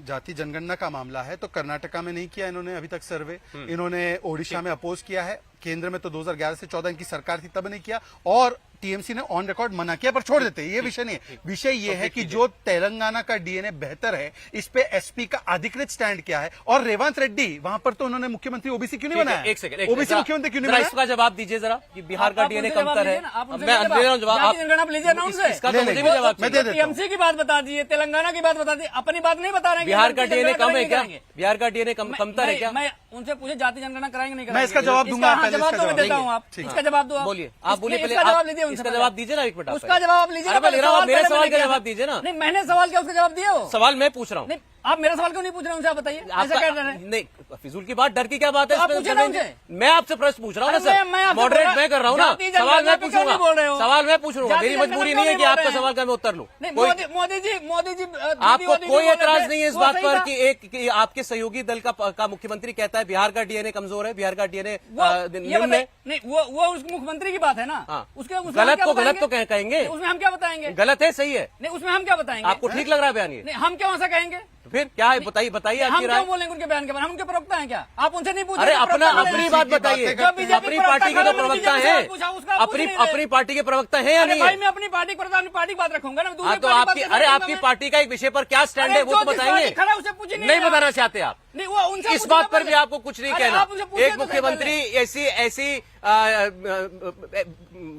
जाति जनगणना का मामला है तो कर्नाटका में नहीं किया इन्होंने अभी तक सर्वे, इन्होंने ओडिशा में अपोज किया है, केंद्र में तो 2011 से 14 इनकी सरकार थी तब नहीं किया, और टीएमसी ने ऑन रिकॉर्ड मना किया, पर छोड़ देते हैं, ये विषय नहीं है। विषय ये है कि जो तेलंगाना का डीएनए बेहतर है, इस पे एसपी का अधिकृत स्टैंड क्या है, और रेवंत रेड्डी वहां पर तो उन्होंने मुख्यमंत्री ओबीसी क्यों नहीं बनाया? एक सेकंड, ओबीसी मुख्यमंत्री क्यों नहीं जरा बनाया? इसका जवाब दीजिए जरा कि बिहार का आप डीएनए उनसे कमतर है। जवाब दीजिए ना, आप उनसे मैं दे रहा हूँ जवाब, जाति जनगणना आप लीजिए ना उनसे। इसका तो मुझे भी जवाब मैं दे देता हूं। टीएमसी की बात बता दीजिए, तेलंगाना की बात बता दीजिए, अपनी बात नहीं बता रहे हैं। बिहार का डीएनए कम है क्या? बिहार का डीएनए कमतर है क्या? मैं उनसे पूछे जाति जनगणना कराएंगे नहीं कराएंगे? मैं इसका जवाब दूंगा, पहले जवाब इसका तो मैं जवाब देता हूँ, आप ठीक है। इसका जवाब दो। बोलिए, आप बोलिए पहले, इसका जवाब लीजिए, इसका जवाब दीजिए ना एक मिनट। उसका जवाब आप लीजिए। अरे मैं ले रहा हूँ, आप मेरे सवाल का मैंने जवाब दीजिए ना। नहीं, मैंने सवाल किया, उसका जवाब दिया हो। सवाल मैं पूछ रहा हूँ। नहीं, आप मेरा सवाल क्यों नहीं पूछ रहे? उनसे आप बताइए, ऐसा क्या कर रहे हैं? नहीं, फिजूल की बात, डर की क्या बात है तो आप इसमें? पूछे ना उनसे। मैं आपसे प्रश्न पूछ रहा हूँ ना अरे मैं सर, आपसे मॉडरेट बोल रहा- मैं कर रहा हूँ ना, जाति जनगणना सवाल मैं पे क्यों नहीं बोल रहे हो? सवाल मैं पूछ रहा हूँ, जाति मेरी जनगणना मजबूरी क्यों नहीं है नहीं कि बोल आपका रहे हैं? सवाल का मैं उत्तर लूँ। नहीं, कोई- मोदी जी आपको कोई एतराज नहीं है इस बात पर कि कि आपके सहयोगी दल का मुख्यमंत्री कहता है बिहार का डीएनए कमजोर है, बिहार का डीएनए ये निम्न है। नहीं, वो उस मुख्यमंत्री की बात है ना। हाँ। उसके उसमें गलत हम तो क्या गलत तो बताएंगे? कहेंगे, उसमें हम क्या बताएंगे? गलत है सही है, नहीं, उसमें हम क्या बताएंगे? आपको ठीक लग रहा है बयान ये? नहीं, हम क्यों ऐसा कहेंगे? तो फिर क्या है, बताइए बताइए हम आपकी क्यों राय। बोलेंगे उनके बयान के बारे में? हम उनके प्रवक्ता हैं क्या? आप उनसे नहीं पूछे? अरे अपना अपनी बात बताइए, जो बीजेपी अपनी पार्टी के तो प्रवक्ता है, अपनी पार्टी के प्रवक्ता है या नहीं भाई है? मैं अपनी पार्टी पर अपनी पार्टी की बात रखूंगा ना। दूसरी हाँ तो पार्टी आपकी, बात अरे कैसे आपकी करूंगा पार्टी का एक विषय पर क्या स्टैंड मैं? है वो तो जो जिस बताएंगे। पार्टी खड़ा है उसे पूछेंगे नहीं ना। बताना चाहते आप नहीं, वो उनसे इस पूछना बात पर पहले। भी आपको कुछ नहीं अरे कहना। आप उनसे पूछिए एक तो सही मुख्यमंत्री पहले। ऐसी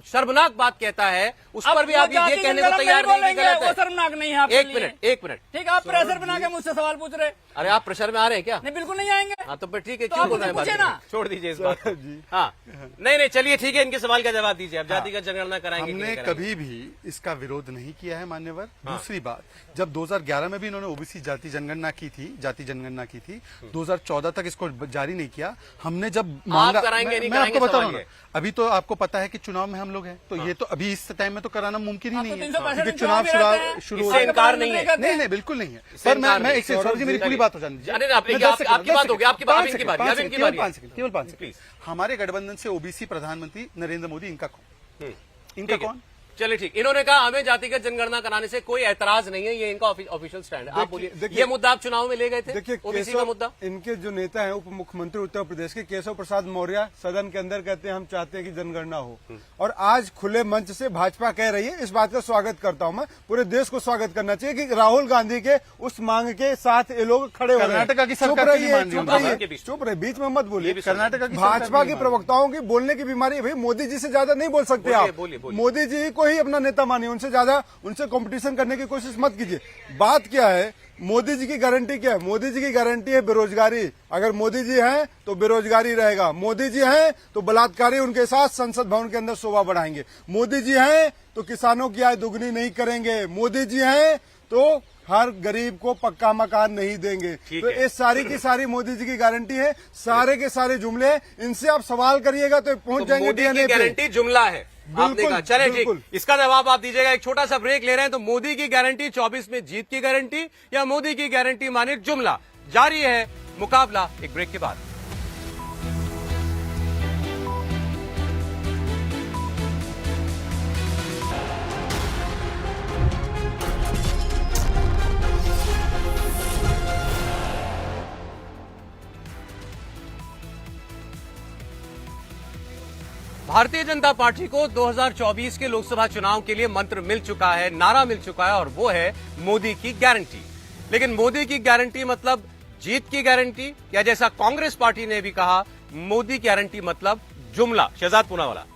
शर्मनाक बात कहता है, उस पर भी आप ये जाति कहने को जनगणना तैयार नहीं कि गलत वो है। शर्मनाक नहीं है आपके एक लिए। मिनट, एक मिनट, ठीक है, आप प्रेशर बना के मुझसे सवाल पूछ रहे। अरे आप प्रेशर में आ रहे हैं क्या? नहीं, बिल्कुल नहीं आएंगे। हाँ तो फिर ठीक है, तो क्यों आप बोल रहे हैं उनसे बात पूछिए करें? ना। छोड़ दीजिए इस बात को। हाँ नहीं चलिए ठीक है, इनके सवाल का जवाब दीजिए। आप जातिगत जनगणना कराएंगे कि हमने नहीं कराएंगे? कभी भी इसका विरोध नहीं किया है मान्यवर। दूसरी बात, जब 2011 में भी इन्होंने ओबीसी जाति जनगणना की थी, 2014 तक इसको जारी नहीं किया। हमने जब मांगा, कराएंगे नहीं मैं आपको कराएंगे बता रहा हूँ सवाल ना, अभी तो आपको पता है कि चुनाव में हम लोग हैं, तो ये तो अभी इस टाइम में तो कराना मुमकिन ही आप तो नहीं है, 365 क्योंकि दिन चुनाव चुनाव भी रहते हैं। शुरू हो इससे जाएगा। इनकार नहीं है। नहीं बिल्कुल नहीं है। इससे पर इनकार मैं नहीं। एक सौरभ जी मेरी पूरी बात हो जाने दीजिए। अरे आपकी बात हो गई, आपकी बात, अब इनकी बारी, अब इनकी बारी है। केवल 5 सेकंड। हमारे गठबंधन से ओबीसी प्रधानमंत्री नरेंद्र मोदी, इनका कौन? इनका ठीक है। कौन? चलिए ठीक, इन्होंने कहा हमें जातिगत जनगणना कराने से कोई ऐतराज नहीं है, ये इनका ऑफिशियल स्टैंड है। आप बोलिए, देखिए- ये मुद्दा आप चुनाव में ले गए थे, देखिए, ओबीसी का मुद्दा। इनके जो नेता हैं उप मुख्यमंत्री उत्तर प्रदेश के केशव प्रसाद मौर्य सदन के अंदर कहते हैं हम चाहते हैं कि जनगणना हो, और आज खुले मंच से भाजपा कह रही है। इस बात का स्वागत करता हूं मैं, पूरे देश को स्वागत करना चाहिए कि राहुल गांधी के उस मांग के साथ ये लोग खड़े हो रहे हैं। कर्नाटका की चुप सरकार क्यों नहीं रहिए, मान रही चुप उनका? रहिए, चुप रहिए, बीच में मत बोलिए। कर्नाटका की सरकार भाजपा क्यों के नहीं मान रही? प्रवक्ताओं की बोलने की बीमारी है भाई, मोदी जी से ज्यादा नहीं बोल सकते आप। बोलिए। मोदी जी को ही अपना नेता मानिए, उनसे ज्यादा उनसे कंपटीशन करने की कोशिश मत कीजिए। बात क्या है, मोदी जी की गारंटी क्या है? मोदी जी की गारंटी है बेरोजगारी। अगर मोदी जी हैं तो बेरोजगारी रहेगा, मोदी जी हैं तो बलात्कारी उनके साथ संसद भवन के अंदर शोभा बढ़ाएंगे, मोदी जी हैं तो किसानों की आय दुगनी नहीं करेंगे, मोदी जी हैं तो हर गरीब को पक्का मकान नहीं देंगे। तो ये सारी की सारी मोदी जी की गारंटी है, सारे के सारे जुमले हैं। इनसे आप सवाल करिएगा तो पहुंच जाएंगे मोदी की डीएनए पे। गारंटी जुमला है, आपने बिल्कुल, कहा। चले ठीक, बिल्कुल। इसका जवाब आप दीजिएगा। एक छोटा सा ब्रेक ले रहे हैं, तो मोदी की गारंटी 24 में जीत की गारंटी या मोदी की गारंटी माने जुमला? जारी है मुकाबला एक ब्रेक के बाद। भारतीय जनता पार्टी को 2024 के लोकसभा चुनाव के लिए मंत्र मिल चुका है, नारा मिल चुका है और वो है मोदी की गारंटी। लेकिन मोदी की गारंटी मतलब जीत की गारंटी, या जैसा कांग्रेस पार्टी ने भी कहा मोदी की गारंटी मतलब जुमला। शहजाद पूनावाला।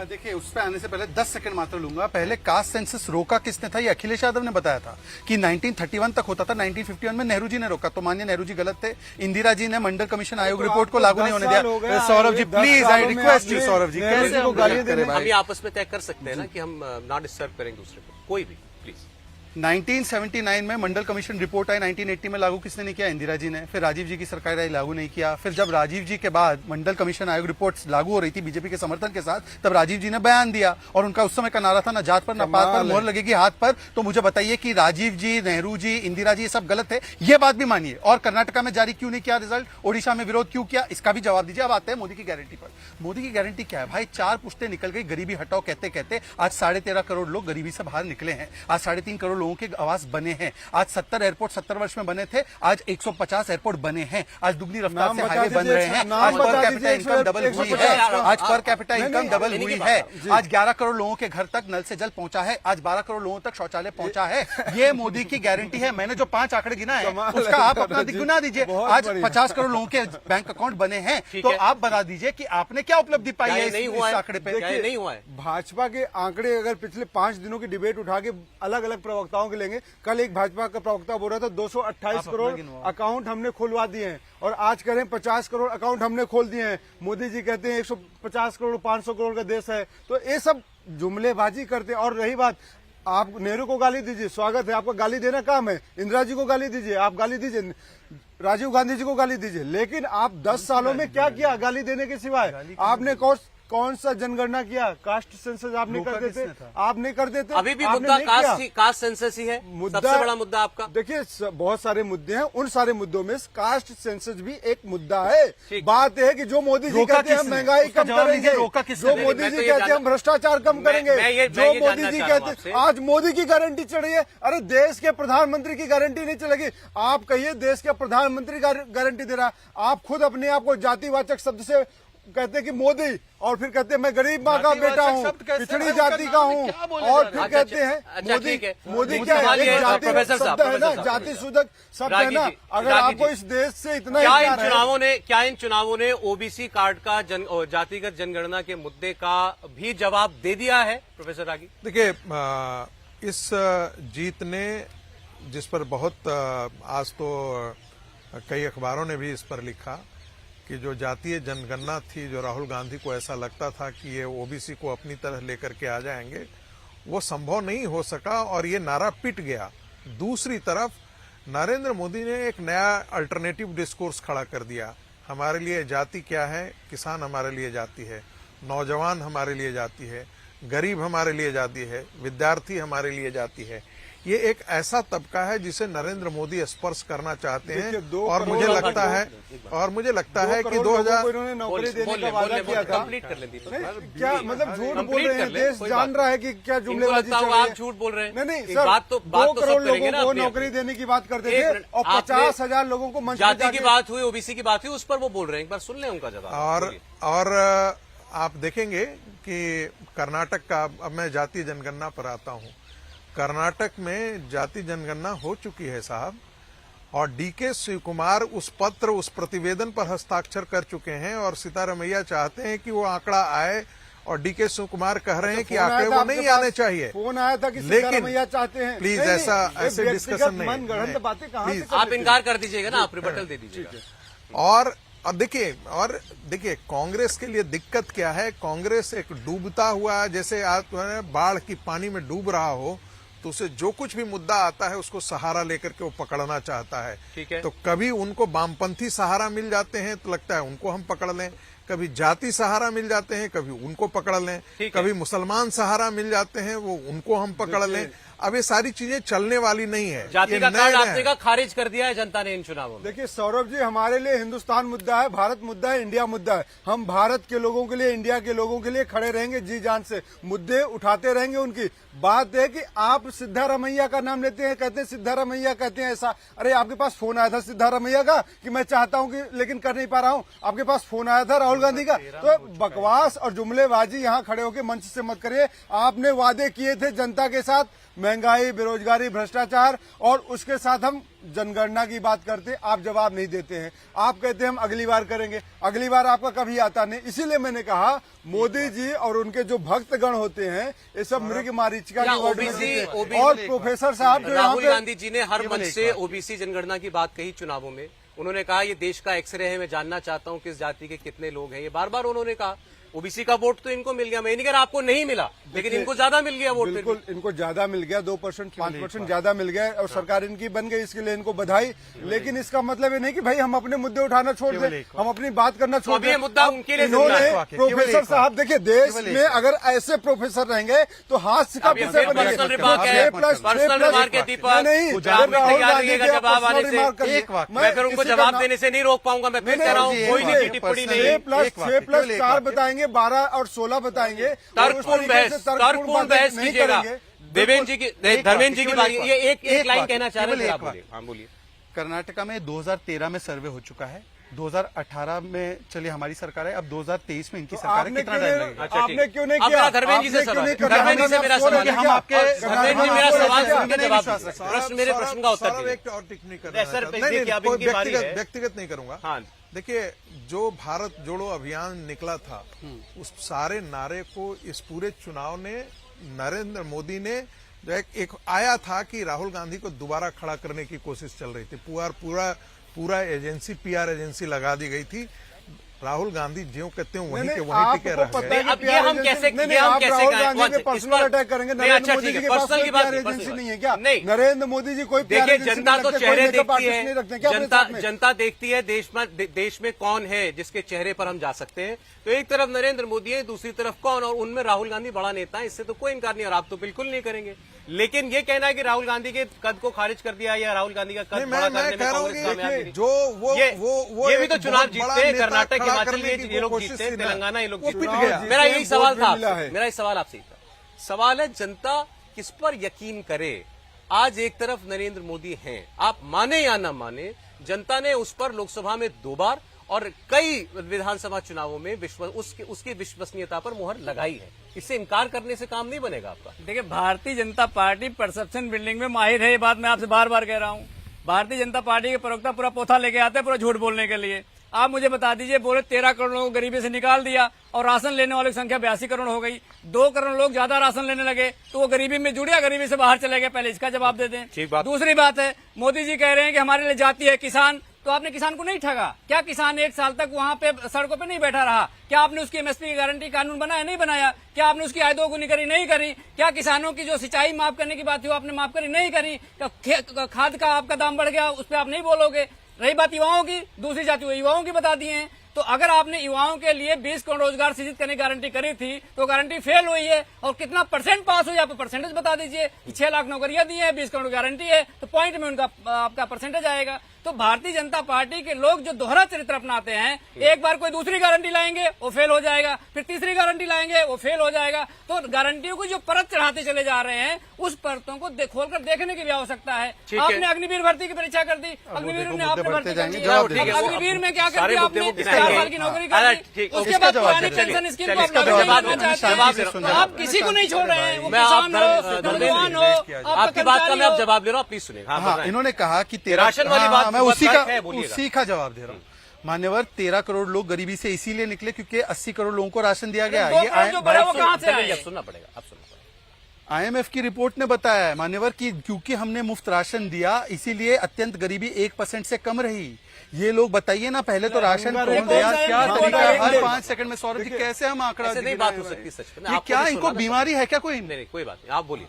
देखिए, उस पर आने से पहले 10 सेकंड मात्र लूंगा। पहले कास्ट सेंसस रोका किसने था? ये अखिलेश यादव ने बताया था कि 1931 तक होता था, 1951 में नेहरू जी ने रोका। तो माननीय नेहरू जी गलत थे। इंदिरा जी ने मंडल कमीशन आयोग रिपोर्ट को लागू नहीं होने दिया। Saurabh ji please, I request you Saurabh ji, कैसे हम गालियां दे रहे हैं? हम ये आपस में तय कर सकते हैं ना कि हम ना डिस्टर्ब करेंगे दूसरे को, कोई भी, प्लीज। 1979 में मंडल कमीशन रिपोर्ट आई, 1980 में लागू किसने नहीं किया? इंदिरा जी ने। फिर राजीव जी की सरकार आई, लागू नहीं किया। फिर जब राजीव जी के बाद मंडल कमीशन आयोग रिपोर्ट लागू हो रही थी बीजेपी के समर्थन के साथ, तब राजीव जी ने बयान दिया और उनका उस समय का नारा था ना जात पर ना पात पर मोहर लगेगी हाथ पर। तो मुझे बताइए कि राजीव जी, नेहरू जी, इंदिरा जी सब गलत थे, ये बात भी मानिए। और कर्नाटका में जारी क्यों नहीं किया रिजल्ट? ओडिशा में विरोध क्यों किया? इसका भी जवाब दीजिए। अब आते हैं मोदी की गारंटी पर। मोदी की गारंटी क्या है भाई? 4 पुश्तें निकल गई गरीबी हटाओ कहते कहते। आज 13.5 करोड़ लोग गरीबी से बाहर निकले हैं। आज 3.5 करोड़ लोगों के आवास बने हैं। आज 70 एयरपोर्ट 70 वर्ष में बने थे, आज 150 एयरपोर्ट बने हैं। आज दुगनी रफ्तार से हाईवे बन रहे हैं। आज पर कैपिटा इनकम डबल हुई है। आज पर कैपिटा इनकम डबल हुई है। आज 11 करोड़ लोगों के घर तक नल से जल पहुंचा है। आज 12 करोड़ लोगों तक शौचालय पहुंचा है। ये मोदी की गारंटी है। मैंने जो 5 आंकड़े गिना है उसका आप अपना गिना दीजिए। आज 50 करोड़ लोगों के बैंक अकाउंट बने हैं, तो आप बता दीजिए कि आपने क्या उपलब्धि पाई है इस आंकड़े पे? नहीं हुआ है। भाजपा के आंकड़े अगर पिछले 5 दिनों की डिबेट उठा के अलग अलग प्रवक्ताओं के लेंगे, कल एक भाजपा का प्रवक्ता बोल रहा था 228 करोड़ अकाउंट हमने खुलवा दिए हैं, और आज कह रहे हैं 50 करोड़ अकाउंट हमने खोल दिए हैं। मोदी जी कहते हैं 150 करोड़ 500 करोड़ का देश है। तो ये सब जुमलेबाजी करते हैं। और रही बात, आप नेहरू को गाली दीजिए, स्वागत है, आपका गाली देना काम है। इंदिरा जी को गाली दीजिए, आप गाली दीजिए। राजीव गांधी जी को गाली दीजिए। लेकिन आप 10 सालों में क्या किया गाली देने के सिवाय? आपने कौन सा जनगणना किया? कास्ट सेंसस आप नहीं कर देते, आप नहीं कर देते। अभी भी मुद्दा कास्ट सेंसस ही है सबसे बड़ा मुद्दा आपका। देखिए, बहुत सारे मुद्दे हैं, उन सारे मुद्दों में कास्ट सेंसस भी एक मुद्दा है। बात है कि जो मोदी जी कहते हैं हम महंगाई कम करेंगे, जो मोदी जी कहते हैं हम भ्रष्टाचार कम करेंगे, जो मोदी जी कहते हैं, आज मोदी की गारंटी चढ़ी है। अरे देश के प्रधानमंत्री की गारंटी नहीं चलेगी। आप कहिए देश के प्रधानमंत्री गारंटी दे रहा, आप खुद अपने आप को जातिवाचक शब्द से कहते हैं कि मोदी, और फिर कहते हैं मैं गरीब माँ का बेटा हूँ, पिछड़ी जाति का हूँ, और फिर कहते हैं मोदी क्या है? जाति शब्द है ना, जाति सूचक शब्द है ना। अगर आपको इस देश से इतना क्या इन चुनावों ने ओबीसी कार्ड का जातिगत जनगणना के मुद्दे का भी जवाब दे दिया है? प्रोफेसर रागी, देखिए, इस जीत ने, जिस पर बहुत आज तो कई अखबारों ने भी इस पर लिखा कि जो जातीय जनगणना थी, जो राहुल गांधी को ऐसा लगता था कि ये ओबीसी को अपनी तरह लेकर के आ जाएंगे, वो संभव नहीं हो सका और ये नारा पिट गया। दूसरी तरफ नरेंद्र मोदी ने एक नया अल्टरनेटिव डिस्कोर्स खड़ा कर दिया। हमारे लिए जाति क्या है? किसान हमारे लिए जाति है, नौजवान हमारे लिए जाति है, गरीब हमारे लिए जाति है, विद्यार्थी हमारे लिए जाति है। ये एक ऐसा तबका है जिसे नरेंद्र मोदी स्पर्श करना चाहते हैं। और मुझे लगता है कि 2000 नौकरी देने का वादा किया था। क्या मतलब झूठ बोल रहे हैं? देश जान रहा है कि क्या जुमलेबाजी चल रही है। आप झूठ बोल रहे हैं। नहीं सर, 2 करोड़ लोगों को नौकरी देने की बात करते थे और 50,000 लोगों को मंच जाति की बात हुई, ओबीसी की बात हुई, उस पर वो बोल रहे हैं। एक बार सुन लें उनका जवाब। और आप देखेंगे कि कर्नाटक का, अब मैं जातीय जनगणना पर आता हूँ, कर्नाटक में जाति जनगणना हो चुकी है साहब, और डीके शिवकुमार उस प्रतिवेदन पर हस्ताक्षर कर चुके हैं, और सीतारमैया चाहते हैं कि वो आंकड़ा आए, और डीके शिवकुमार कह रहे हैं कि आंकड़े वो नहीं आने चाहिए। फोन आया था कि सीतारमैया चाहते हैं। प्लीज ऐसे डिस्कशन नहीं, प्लीज आप इनकार कर दीजिएगा ना, आप रिबटल दे दीजिएगा। और देखिए कांग्रेस के लिए दिक्कत क्या है? कांग्रेस एक डूबता हुआ, जैसे आप बाढ़ की पानी में डूब रहा हो, तो उसे जो कुछ भी मुद्दा आता है उसको सहारा लेकर के वो पकड़ना चाहता है। ठीक है। तो कभी उनको वामपंथी सहारा मिल जाते हैं तो लगता है उनको हम पकड़ लें, कभी जाति सहारा मिल जाते हैं, कभी उनको पकड़ लें, कभी मुसलमान सहारा मिल जाते हैं, वो उनको हम पकड़ लें। अब ये सारी चीजें चलने वाली नहीं है। जाति ये का नए कार्ड नए आपने हैं। का खारिज कर दिया है जनता ने इन चुनावों में। देखिए सौरभ जी, हमारे लिए हिंदुस्तान मुद्दा है, भारत मुद्दा है, इंडिया मुद्दा है। हम भारत के लोगों के लिए, इंडिया के लोगों के लिए खड़े रहेंगे जी जान से, मुद्दे उठाते रहेंगे उनकी। बात है कि आप सिद्धारमैया का नाम लेते हैं, कहते हैं सिद्धारमैया कहते हैं ऐसा। अरे आपके पास फोन आया था सिद्धारमैया का कि मैं चाहता हूं कि लेकिन कर नहीं पा रहा हूं। आपके पास फोन आया था राहुल गांधी का। तो बकवास और जुमलेबाजी यहां खड़े होकर मंच से मत करिए। आपने वादे किए थे जनता के साथ, महंगाई, बेरोजगारी, भ्रष्टाचार, और उसके साथ हम जनगणना की बात करते, आप जवाब नहीं देते हैं। आप कहते हैं हम अगली बार करेंगे, अगली बार आपका कभी आता नहीं। इसीलिए मैंने कहा मोदी जी और उनके जो भक्तगण होते हैं ये सब मृग मारीचिका या के वर्ड में ओबीसी जीते हैं। और प्रोफेसर साहब जो यहाँ राहुल पे गांधी जी ने हर मंच से ओबीसी जनगणना की बात कही चुनावों में। उन्होंने कहा ये देश का एक्सरे है, मैं जानना चाहता हूं किस जाति के कितने लोग हैं। ये बार बार उन्होंने कहा। ओबीसी का वोट तो इनको मिल गया, मैं नहीं कह रहा आपको नहीं मिला, लेकिन इनको ज्यादा मिल गया वोट। बिल्कुल इनको ज्यादा मिल गया, 2%, 5% ज्यादा मिल गया और सरकार इनकी बन गई, इसके लिए इनको बधाई। लेकिन इसका मतलब ये नहीं कि भाई हम अपने मुद्दे उठाना छोड़ दें, हम अपनी बात करना छोड़ अभी ये दें। मुद्दा अब उनके लिए इन्होंने जिम्मेदार है। प्रोफेसर साहब देखिए, देश में अगर ऐसे प्रोफेसर रहेंगे तो हास्य का अब ये विषय फिर बनेंगे। पर्सनल रिमार्क है, 6+, पर्सनल रिमार्क है दीपक। नहीं, कुछ आप राहुल तैयार गांधी रहिएगा के जवाब आने पर्सनल से। रिमार्क करिए। एक वाक्य। मैं फिर उनको किसी का जवाब नाम- देने से नहीं रोक पाऊंगा। मैं फिर कह रहा हूँ कोई नहीं, निजी टिप्पणी नहीं। 6+4 बताएंगे, 12 और 16 बताएंगे। तर्कपूर्ण बहस, तर्कपूर्ण बहस कीजिएगा। देवेंद्र जी की, धर्मेंद्र जी की बारी। ये एक लाइन कहना चाह रहे थे, आप बोलिए। हाँ बोलिए। कर्नाटका में 2013 में सर्वे हो चुका है, 2018 में चलिए हमारी सरकार है, अब 2023 में इनकी सरकार है। आपने कितना क्यों टाइम नहीं- लगेगा? अच्छा, ठीक आपने क्यों नहीं अब किया? मेरा धर्मेंद्र जी से आपने क्यों सवाल नहीं है। किया? धर्मेंद्र जी से मेरा सवाल है। हम आपके धर्मेंद्र जी मेरा सवाल सुन के नहीं जवाब विश्वास दीजिए। रखते। प्रश्न मेरे प्रश्न का उत्तर सौरभ दीजिए। एक और टिप्पणी करना नहीं, सर, चाहता हूं। देखिए, नहीं, अब कोई इनकी बारी है। व्यक्तिगत नहीं करूंगा। हाँ। देखिए, जो भारत जोड़ो अभियान निकला था, उस सारे नारे को इस पूरे चुनाव ने नरेंद्र मोदी ने जो एक आया था कि राहुल गांधी को दोबारा खड़ा करने की कोशिश चल रही थी। पूरा एजेंसी, पीआर एजेंसी लगा दी गई थी। राहुल गांधी ज्यों कहते हैं वहीं के वहीं टिके रह गए। अब ये हम कैसे पर्सनल अटैक करेंगे? नहीं, नरेंद्र अच्छा मोदी ठीक जी है, के पास पर्सनल कोई की बात PR नहीं, एजेंसी पर्सनल नहीं है क्या? नहीं। नरेंद्र मोदी जी कोई PR देखिए, एजेंसी जनता नहीं तो रखते, चेहरे कोई makeup देखती artist नहीं रखते है। क्या अपने साथ में? जनता देखती है देश में कौन है जिसके चेहरे पर हम जा सकते हैं। तो एक तरफ नरेंद्र मोदी है, दूसरी तरफ कौन, और उनमें राहुल गांधी बड़ा नेता है। इससे तो कोई इनकार नहीं, और आप तो बिल्कुल नहीं करेंगे। लेकिन ये कहना है कि राहुल गांधी के कद को खारिज कर दिया या राहुल गांधी का कद नहीं, बड़ा मैं करने में कह रहा हूं कांग्रेस कामयाब कि नहीं। जो वो ये भी एक तो चुनाव बहुत बड़ा जीतते हैं। नेता कर्नाटक, खड़ा हिमाचल करने ये की ये लोग कोशिश जीतते हैं, थी ना। तेलंगाना ये लोग वो जीतते पिट हैं। गया। मेरा यही सवाल था मिला है। आपसे। मेरा ये सवाल आपसे था। सवाल है जनता किस पर यकीन करे। आज एक तरफ नरेंद्र मोदी हैं, आप माने या ना माने, जनता ने उस पर लोकसभा में 2 बार और कई विधानसभा चुनावों में उसकी विश्वसनीयता पर मुहर लगाई है। इससे इनकार करने से काम नहीं बनेगा आपका। देखिए, Bharatiya Janata party perception building में माहिर है। ये बात मैं आपसे बार बार कह रहा हूँ। भारतीय जनता पार्टी के प्रवक्ता पूरा पोथा लेके आते हैं पूरा झूठ बोलने के लिए। आप मुझे बता दीजिए, बोले 13 करोड़ लोगों को गरीबी से निकाल दिया और राशन लेने वालों की संख्या 82 करोड़ हो गई। 2 करोड़ लोग ज्यादा राशन लेने लगे तो वो गरीबी में जुड़ गया, गरीबी से बाहर चले गए। पहले इसका जवाब दे दें। ठीक बात। दूसरी बात है, मोदी जी कह रहे हैं कि हमारे लिए जाति है किसान। तो आपने किसान को नहीं ठगा क्या? किसान 1 साल तक वहां पे सड़कों पे नहीं बैठा रहा क्या? आपने उसकी एमएसपी की गारंटी कानून बनाया नहीं बनाया? क्या आपने उसकी आय दोगुनी करी नहीं करी? क्या किसानों की जो सिंचाई माफ करने की बात थी वो आपने माफ करी नहीं करी? क्या खाद का आपका दाम बढ़ गया, उस पर आप नहीं बोलोगे? रही बात युवाओं की, दूसरी जाति वो युवाओं की बता दिए हैं। तो अगर आपने युवाओं के लिए 20 करोड़ रोजगार सृजित करने की गारंटी करी थी तो गारंटी फेल हुई है। और कितना परसेंट पास हुई, आप परसेंटेज बता दीजिए। 6 लाख नौकरियां दी है, 20 करोड़ गारंटी है, तो पॉइंट में उनका आपका परसेंटेज आएगा। तो भारतीय जनता पार्टी के लोग जो दोहरा चरित्र अपनाते हैं, एक बार कोई दूसरी गारंटी लाएंगे वो फेल हो जाएगा, फिर तीसरी गारंटी लाएंगे वो फेल हो जाएगा। तो गारंटियों को जो परत चढ़ाते चले जा रहे हैं, उस परतों को खोलकर देखने की भी आवश्यकता है। आपने अग्निवीर भर्ती की परीक्षा कर दी, अग्निवीर में आपने भर्ती कर दी, अग्निवीर में क्या कर दिया आपने? 4 साल की नौकरी कर दी, उसके बाद पुरानी पेंशन स्कीम को आप लागू नहीं करना चाहते हैं। तो आप किसी को नहीं छोड़ रहे हैं, वो किसान हो, नौजवान हो, आपकी बात का मैं अब जवाब ले रहा हूँ, प्लीज सुनिए। हाँ, इन्होंने कहा कि राशन वाली बात मैं बहुत उसी तर्क है, बोलिएगा। उसी का जवाब दे रहा हूँ। मान्यवर, 13 करोड़ लोग गरीबी से इसीलिए निकले क्योंकि 80 करोड़ लोगों को राशन दिया गया। जो बड़ा वो कहाँ से आए? सुनना पड़ेगा, आप सुनना पड़ेगा। IMF की रिपोर्ट ने बताया है मान्यवर कि क्योंकि हमने मुफ्त राशन दिया इसीलिए अत्यंत गरीबी 1% से कम रही। ये लोग बताइए ना, पहले तो राशन कौन दिया, क्या तरीका है? हर 5 सेकंड में सौरभ जी कैसे हम आंकड़ा ऐसे नहीं बात हो सकती सच में। क्या इनको बीमारी है क्या कोई? नहीं, कोई बात नहीं, आप बोलिए।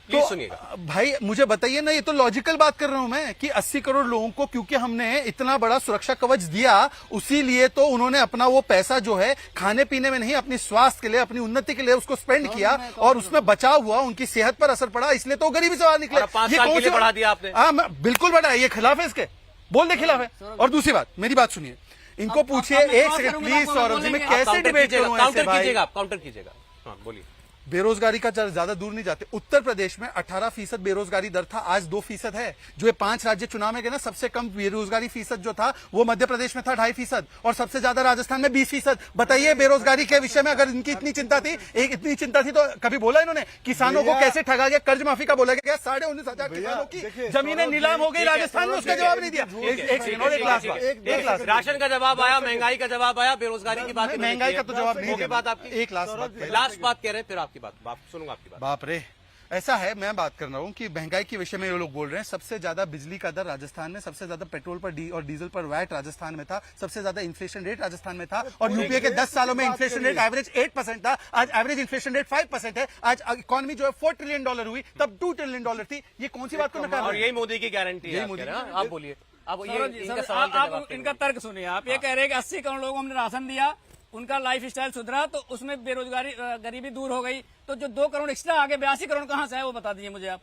प्लीज तो सुनिएगा। भाई मुझे बताइए ना, ये तो लॉजिकल बात कर रहा हूं मैं कि 80 करोड़ लोगों को क्योंकि हमने इतना बड़ा सुरक्षा कवच दिया, उसी लिए तो उन्होंने अपना वो पैसा जो है खाने पीने में नहीं, अपनी स्वास्थ्य के लिए, अपनी उन्नति के लिए उसको स्पेंड किया और उसमें बचाव हुआ, उनकी सेहत पर असर पड़ा, इसलिए तो गरीबी से बाहर निकले। और 5 साल के लिए बढ़ा दिया आपने। हाँ, बिल्कुल बढ़ा है, ये खिलाफ है, इसके बोल दे खिलाफ है। और दूसरी बात, मेरी बात सुनिए, इनको पूछिए, एक सेकंड प्लीज सौरभ जी, मैं कैसे डिबेट करूं ऐसे भाई? काउंटर कीजिएगा। हाँ बोलिए। बेरोजगारी का ज्यादा दूर नहीं जाते। उत्तर प्रदेश में 18% बेरोजगारी दर था, आज 2% है। जो ये 5 राज्य चुनाव में गए ना, सबसे कम बेरोजगारी फीसद जो था वो मध्य प्रदेश में था 2.5%, और सबसे ज्यादा राजस्थान में 20%। बताइए बेरोजगारी के विषय में अगर इनकी इतनी चिंता थी, इतनी चिंता थी तो कभी बोला इन्होंने किसानों को कैसे ठगा गया, कर्ज माफी का बोला गया, 19,500 किसानों की जमीनें नीलाम हो गई राजस्थान में, उसका जवाब नहीं दिया। एक लाख राशन का जवाब आया, महंगाई का जवाब आया, बेरोजगारी की बात, महंगाई का तो जवाब नहीं की बात आपकी। एक लास्ट बात कह रहे हैं, फिर आपकी बात सुनूंगा आपकी बात। बाप रे, ऐसा है, मैं बात कर रहा हूं कि महंगाई के विषय में ये लोग बोल रहे हैं। सबसे ज्यादा बिजली का दर राजस्थान में, सबसे ज्यादा पेट्रोल पर और डीजल पर वैट राजस्थान में था, सबसे ज्यादा इन्फ्लेशन रेट राजस्थान में था, और यूपीए के 10 सालों में इन्फ्लेशन रेट एवरेज 8% था, आज एवरेज इन्फ्लेशन रेट 5% है। आज इकोनॉमी जो है $4 ट्रिलियन हुई, तब $2 ट्रिलियन थी। ये कौन सी बात को मैं कर रहा हूं? और यही मोदी की गारंटी है, यही मोदी। आप बोलिए। अब सौरभ जी, इनका सवाल का जवाब आप इनका तर्क सुनिए। आप ये कह रहे हैं कि 80 करोड़ लोगों को हमने राशन दिया, उनका लाइफ स्टाइल सुधरा, तो उसमें बेरोजगारी गरीबी दूर हो गई, तो जो 2 करोड़ एक्स्ट्रा आगे 82 करोड़ कहाँ से है वो बता दीजिए मुझे आप।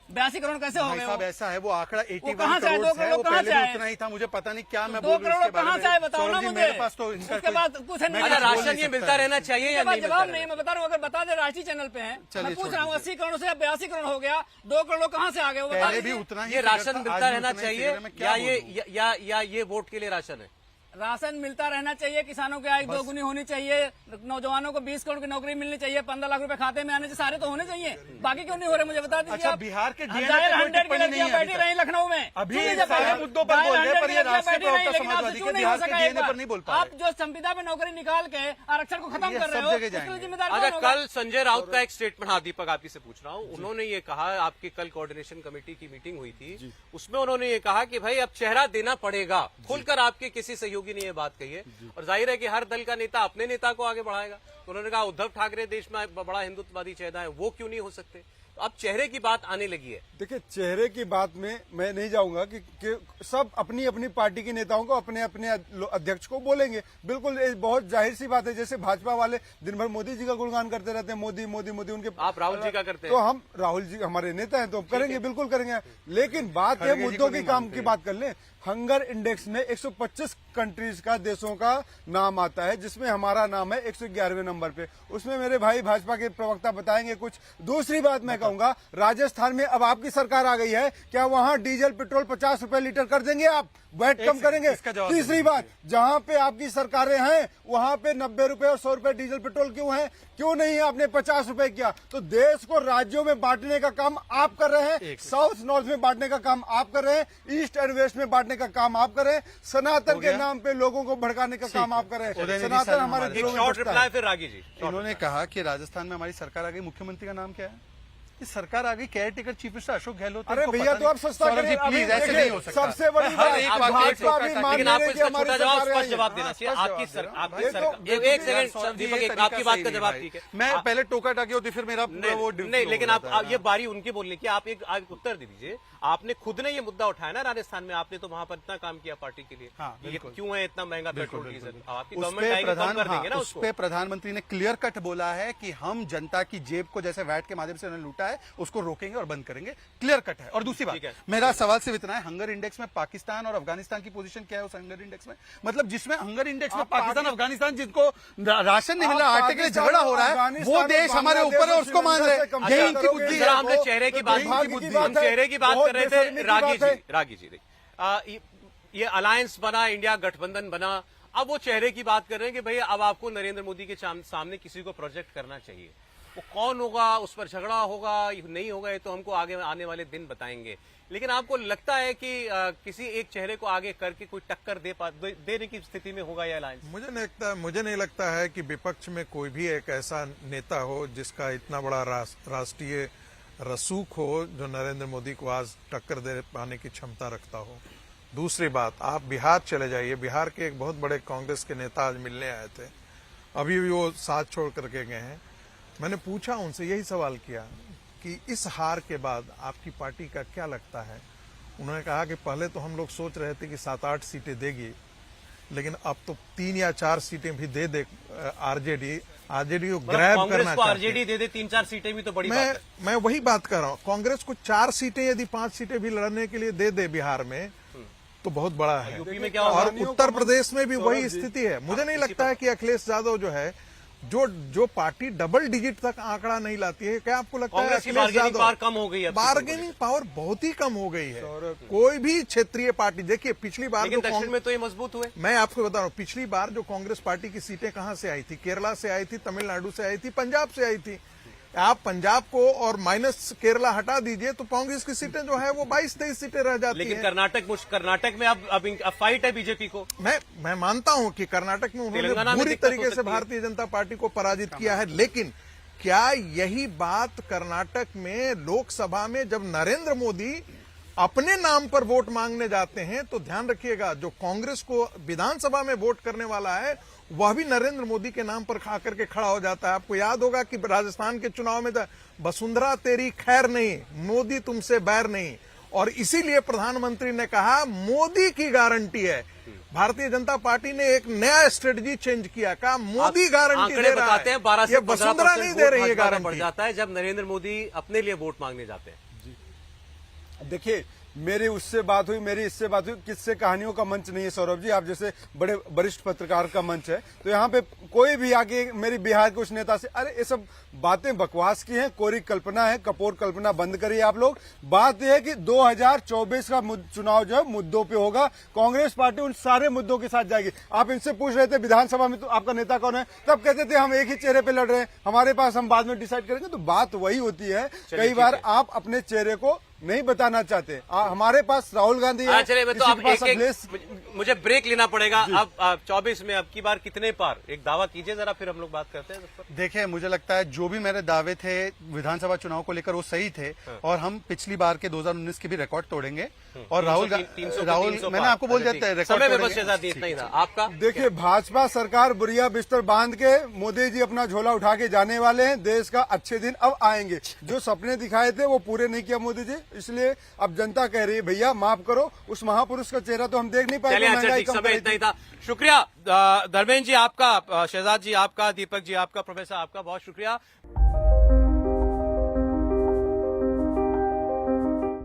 82 करोड़ कैसे हो भाई गए? साहब ऐसा है, वो आंकड़ा 81 कहाँ से आए? करोड़ 2 है, करोड़ वो कहाँ पहले से भी आए? उतना ही था। मुझे पता नहीं क्या मैं 2 बोलूं करोड़ इसके बारे कहाँ में। से आए बताओ ना सौरभ जी, मुझे। मेरे पास तो इनका उसके बाद कुछ नहीं। अच्छा, बोल राशन नहीं ये सकता मिलता है। रहना चाहिए या इसके बाद नहीं जवाब मिलता नहीं, रहना? मैं बता रहा हूँ, अगर बता दे राशि चैनल पे है, चलिए, मैं पूछ रहा हूँ छोड़ 80 करोड़ से 82 करोड़ हो गया, 2 करोड़ कहाँ से आ गए वो बता पहले भी दीजिए। उतना ही ये फिगर राशन था, मिलता आज भी रहना उतना ही चाहिए फिगर है, मैं क्या बोलूं? या ये वोट के लिए राशन है? राशन मिलता रहना चाहिए, किसानों की आय दोगुनी होनी चाहिए, नौजवानों को 20 करोड़ की नौकरी मिलनी चाहिए, 15 लाख रुपए खाते में आने चाहिए, सारे तो होने चाहिए। बाकी क्यों नहीं हो रहे मुझे बता दीजिए। अच्छा, आप बिहार के डीएनए डायल पे कोई 100 की टिप्पणी नहीं लड़कियां है अभी बैठी तक। रही लखनऊ में, अभी सुन ये लीजिए सारे पहले। मुद्दों पर डायल बोल रहे हैं, 100 पर की ये लड़कियां राष्ट्रीय बैठी रही, प्रवक्ता लेकिन आपसे समाजवादी क्यों के नहीं हो बिहार के सका एक डीएनए बार? पर नहीं बोल पा आप जो संविदा में नौकरी निकाल के आरक्षण को खत्म ये कर रहे सब हो, जगह इसके जाएंगे। लिए जिम्मेदार अच्छा, कौन होगा? कल संजय राउत का एक स्टेटमेंट, हाँ दीपक आप ही से पूछ रहा हूँ, उन्होंने ये कहा, आपकी कल कोऑर्डिनेशन कमेटी की मीटिंग हुई थी, उसमें उन्होंने ये कहा कि भाई अब चेहरा देना पड़ेगा, खुलकर आपके किसी सहयोगी ने ये बात कही है, और जाहिर है कि हर दल का नेता अपने नेता को आगे बढ़ाएगा। तो उन्होंने कहा उद्धव ठाकरे देश में बड़ा हिंदुत्ववादी चेहरा है, वो क्यों नहीं हो सकते? तो अब चेहरे की बात आने लगी है। देखिए, चेहरे की बात में मैं नहीं जाऊंगा कि सब अपनी अपनी पार्टी के नेताओं को, अपने अपने अध्यक्ष को बोलेंगे। बिल्कुल, ये बहुत जाहिर सी बात है। जैसे भाजपा वाले दिन भर मोदी जी का गुणगान करते रहते हैं, मोदी मोदी मोदी, उनके आप राहुल जी का करते हैं? तो हम राहुल जी हमारे नेता हैं, तो करेंगे, बिल्कुल करेंगे। लेकिन बात है मुद्दों की, काम की बात कर लें। हंगर इंडेक्स में 125 कंट्रीज का, देशों का नाम आता है, जिसमें हमारा नाम है 111वें नंबर पे। उसमें मेरे भाई भाजपा के प्रवक्ता बताएंगे कुछ। दूसरी बात मैं कहूंगा, राजस्थान में अब आपकी सरकार आ गई है, क्या वहां डीजल पेट्रोल 50 रुपए लीटर कर देंगे आप? वैट कम करेंगे? तीसरी बात, जहां पे आपकी सरकारें हैं वहां पे 90 रुपए और 100 रुपए डीजल पेट्रोल क्यों है? क्यों नहीं है? आपने 50 रुपए किया। तो देश को राज्यों में बांटने का काम आप कर रहे हैं, साउथ नॉर्थ में बांटने का काम आप कर रहे हैं, ईस्ट एंड वेस्ट में बांटने का काम आप कर रहे हैं, सनातन के नाम पे लोगों को भड़काने का काम आप कर रहे हैं। सनातन हमारे दिलों में शॉर्ट बसता रिप्लाई है। फिर रागी जी। इन्होंने कहा कि राजस्थान में हमारी सरकार आ गई, मुख्यमंत्री का नाम क्या है? ये सरकार आ गई, care taker chief minister Ashok Gehlot. अरे इनको भैया, पता तो आप नहीं। सस्ता सौरभ जी करें। प्लीज, अभी ऐसे नहीं हो सकता। सबसे बड़ी हर बात, एक भाजपा वाक्य भी एक मान लेकिन ले आपको रही है कि इसका हमारी छोटा जवाब, सरकार स्पष्ट आई जवाब है। देना चाहिए। आपकी आपकी ये तो- सरकार, एक सेकंड दीपक, एक आपकी बात का जवाब ठीक है। मैं पहले टोका टाकी होती, फिर मेरा वो नहीं, लेकिन आप ये बारी उनकी बोलने की, आप एक उत्तर दे दीजिए। आपने खुद ने ये मुद्दा उठाया ना राजस्थान में, आपने तो वहां पर इतना काम किया पार्टी के लिए। हाँ, ये बिल्कुल। क्यों है इतना महंगा पेट्रोल डीजल? आपकी उस गवर्नमेंट पे आएगी कम कर देंगे ना उस उसको। पे प्रधानमंत्री ने क्लियर कट बोला है कि हम जनता की जेब को जैसे वैट के माध्यम से उन्होंने लूटा है, उसको रोकेंगे और बंद करेंगे। क्लियर कट है। और दूसरी ठीक है। बात, मेरा सवाल सिर्फ इतना है, हंगर इंडेक्स में पाकिस्तान और अफगानिस्तान की पोजीशन क्या है उस हंगर इंडेक्स में? मतलब जिसमें हंगर इंडेक्स में पाकिस्तान अफगानिस्तान, जिनको राशन नहीं मिल रहा, आटे के लिए झगड़ा हो रहा है, वो देश हमारे ऊपर है, उसको मान रहे हैं। यही इनकी बुद्धि जरा है। हमने चेहरे की बात, हम चेहरे की बात कर रहे थे। रागी जी ये अलायंस बना, इंडिया गठबंधन बना, अब वो चेहरे की बात कर रहे हैं कि भाई अब आपको नरेंद्र मोदी के सामने किसी को प्रोजेक्ट करना चाहिए। वो कौन होगा, उस पर झगड़ा होगा नहीं होगा, ये तो हमको आगे आने वाले दिन बताएंगे। लेकिन आपको लगता है कि किसी एक चेहरे को आगे करके कोई टक्कर देने की स्थिति में होगा यह अलायंस? मुझे नहीं लगता है कि विपक्ष में कोई भी एक ऐसा नेता हो जिसका इतना बड़ा राष्ट्रीय रसूख हो जो नरेंद्र मोदी को आज टक्कर दे पाने की क्षमता रखता हो। दूसरी बात, आप बिहार चले जाइए, बिहार के एक बहुत बड़े कांग्रेस के नेता आज मिलने आए थे, अभी भी वो साथ छोड़ करके गए हैं। मैंने पूछा उनसे, यही सवाल किया कि इस हार के बाद आपकी पार्टी का क्या लगता है। उन्होंने कहा कि पहले तो हम लोग सोच रहे थे कि 7-8 सीटें देगी, लेकिन अब तो 3 या 4 सीटें भी दे आरजेडी को ग्रैब कांग्रेस करना को चाहती आरजेडी दे दे 3-4 सीटें भी तो बड़ी बात है। मैं वही बात कर रहा हूँ। कांग्रेस को 4 सीटें यदि 5 सीटें भी लड़ने के लिए दे बिहार में तो बहुत बड़ा है। यूपी में क्या होगा? और उत्तर प्रदेश में भी वही स्थिति है। मुझे नहीं लगता है कि अखिलेश यादव जो है जो पार्टी डबल डिजिट तक आंकड़ा नहीं लाती है, क्या आपको लगता है कांग्रेस की अखिलेश बार्गेनिंग यादव पावर कम हो गई है? बार्गेनिंग पावर बहुत ही कम हो गई है। कोई भी क्षेत्रीय पार्टी देखिए, पिछली बार लेकिन जो दक्षिण में तो ये मजबूत हुए। मैं आपको बता रहा हूँ, पिछली बार जो कांग्रेस पार्टी की सीटें कहां से आई थी? केरला से आई थी, तमिलनाडु से आई थी, पंजाब से आई थी। आप पंजाब को और माइनस केरला हटा दीजिए तो कांग्रेस की सीटें जो है वो 22-23 सीटें रह जाती लेकिन हैं। कर्नाटक में अब फाइट है बीजेपी को। मैं मानता हूं कि कर्नाटक में तेलंगाना उन्होंने में बुरी दिक्कत हो तरीके से सकती है। भारतीय जनता पार्टी को पराजित किया है, लेकिन क्या यही बात कर्नाटक में लोकसभा में जब नरेंद्र मोदी अपने नाम पर वोट मांगने जाते हैं तो ध्यान रखिएगा, जो कांग्रेस को विधानसभा में वोट करने वाला है वह भी नरेंद्र मोदी के नाम पर आकर के खड़ा हो जाता है। आपको याद होगा कि राजस्थान के चुनाव में वसुंधरा तेरी खैर नहीं, मोदी तुमसे बैर नहीं, और इसीलिए प्रधानमंत्री ने कहा मोदी की गारंटी है। भारतीय जनता पार्टी ने एक नया स्ट्रेटजी चेंज किया, कहा मोदी गारंटी दे रहा बताते हैं 12 है, से ये वसुंधरा नहीं दे रही है बढ़ गारंटी। जाता है जब नरेंद्र मोदी अपने लिए वोट मांगने जाते हैं। देखिए, मेरी उससे बात हुई, मेरी इससे बात हुई, किससे कहानियों का मंच नहीं है सौरभ जी। आप जैसे बड़े वरिष्ठ पत्रकार का मंच है, तो यहाँ पे कोई भी आके मेरी बिहार के उस नेता से, अरे ये सब बातें बकवास की हैं, कोरी कल्पना है, कपोर कल्पना बंद करिए आप लोग। बात यह है कि 2024 का चुनाव जो है मुद्दों पे होगा। कांग्रेस पार्टी उन सारे मुद्दों के साथ जाएगी। आप इनसे पूछ रहे थे विधानसभा में तो आपका नेता कौन है, तब कहते थे हम एक ही चेहरे पे लड़ रहे हैं, हमारे पास, हम बाद में डिसाइड करेंगे। तो बात वही होती है, कई बार आप अपने चेहरे को नहीं बताना चाहते। हमारे पास राहुल गांधी है, चलिए, मैं तो किसी अब के पास मुझे ब्रेक लेना पड़ेगा। अब 24 में अब की बार कितने पार, एक दावा कीजिए जरा, फिर हम लोग बात करते हैं इस पर। देखिए, मुझे लगता है जो भी मेरे दावे थे विधानसभा चुनाव को लेकर वो सही थे, और हम पिछली बार के 2019 के भी रिकॉर्ड तोड़ेंगे। और राहुल मैंने आपको बोल दिया था, समय में बस इतना ही था आपका। देखिए, भाजपा सरकार बुरिया बिस्तर बांध के मोदी जी अपना झोला उठा के जाने वाले हैं। देश का अच्छे दिन अब आएंगे। जो सपने दिखाए थे वो पूरे नहीं किया मोदी जी, इसलिए अब जनता कह रही है भैया माफ करो। उस महापुरुष का चेहरा तो हम देख नहीं पाए। अच्छा, ठीक, समय इतना ही था। शुक्रिया धर्मेंद्र जी आपका, शहजाद जी आपका, दीपक जी आपका, प्रोफेसर आपका, बहुत शुक्रिया।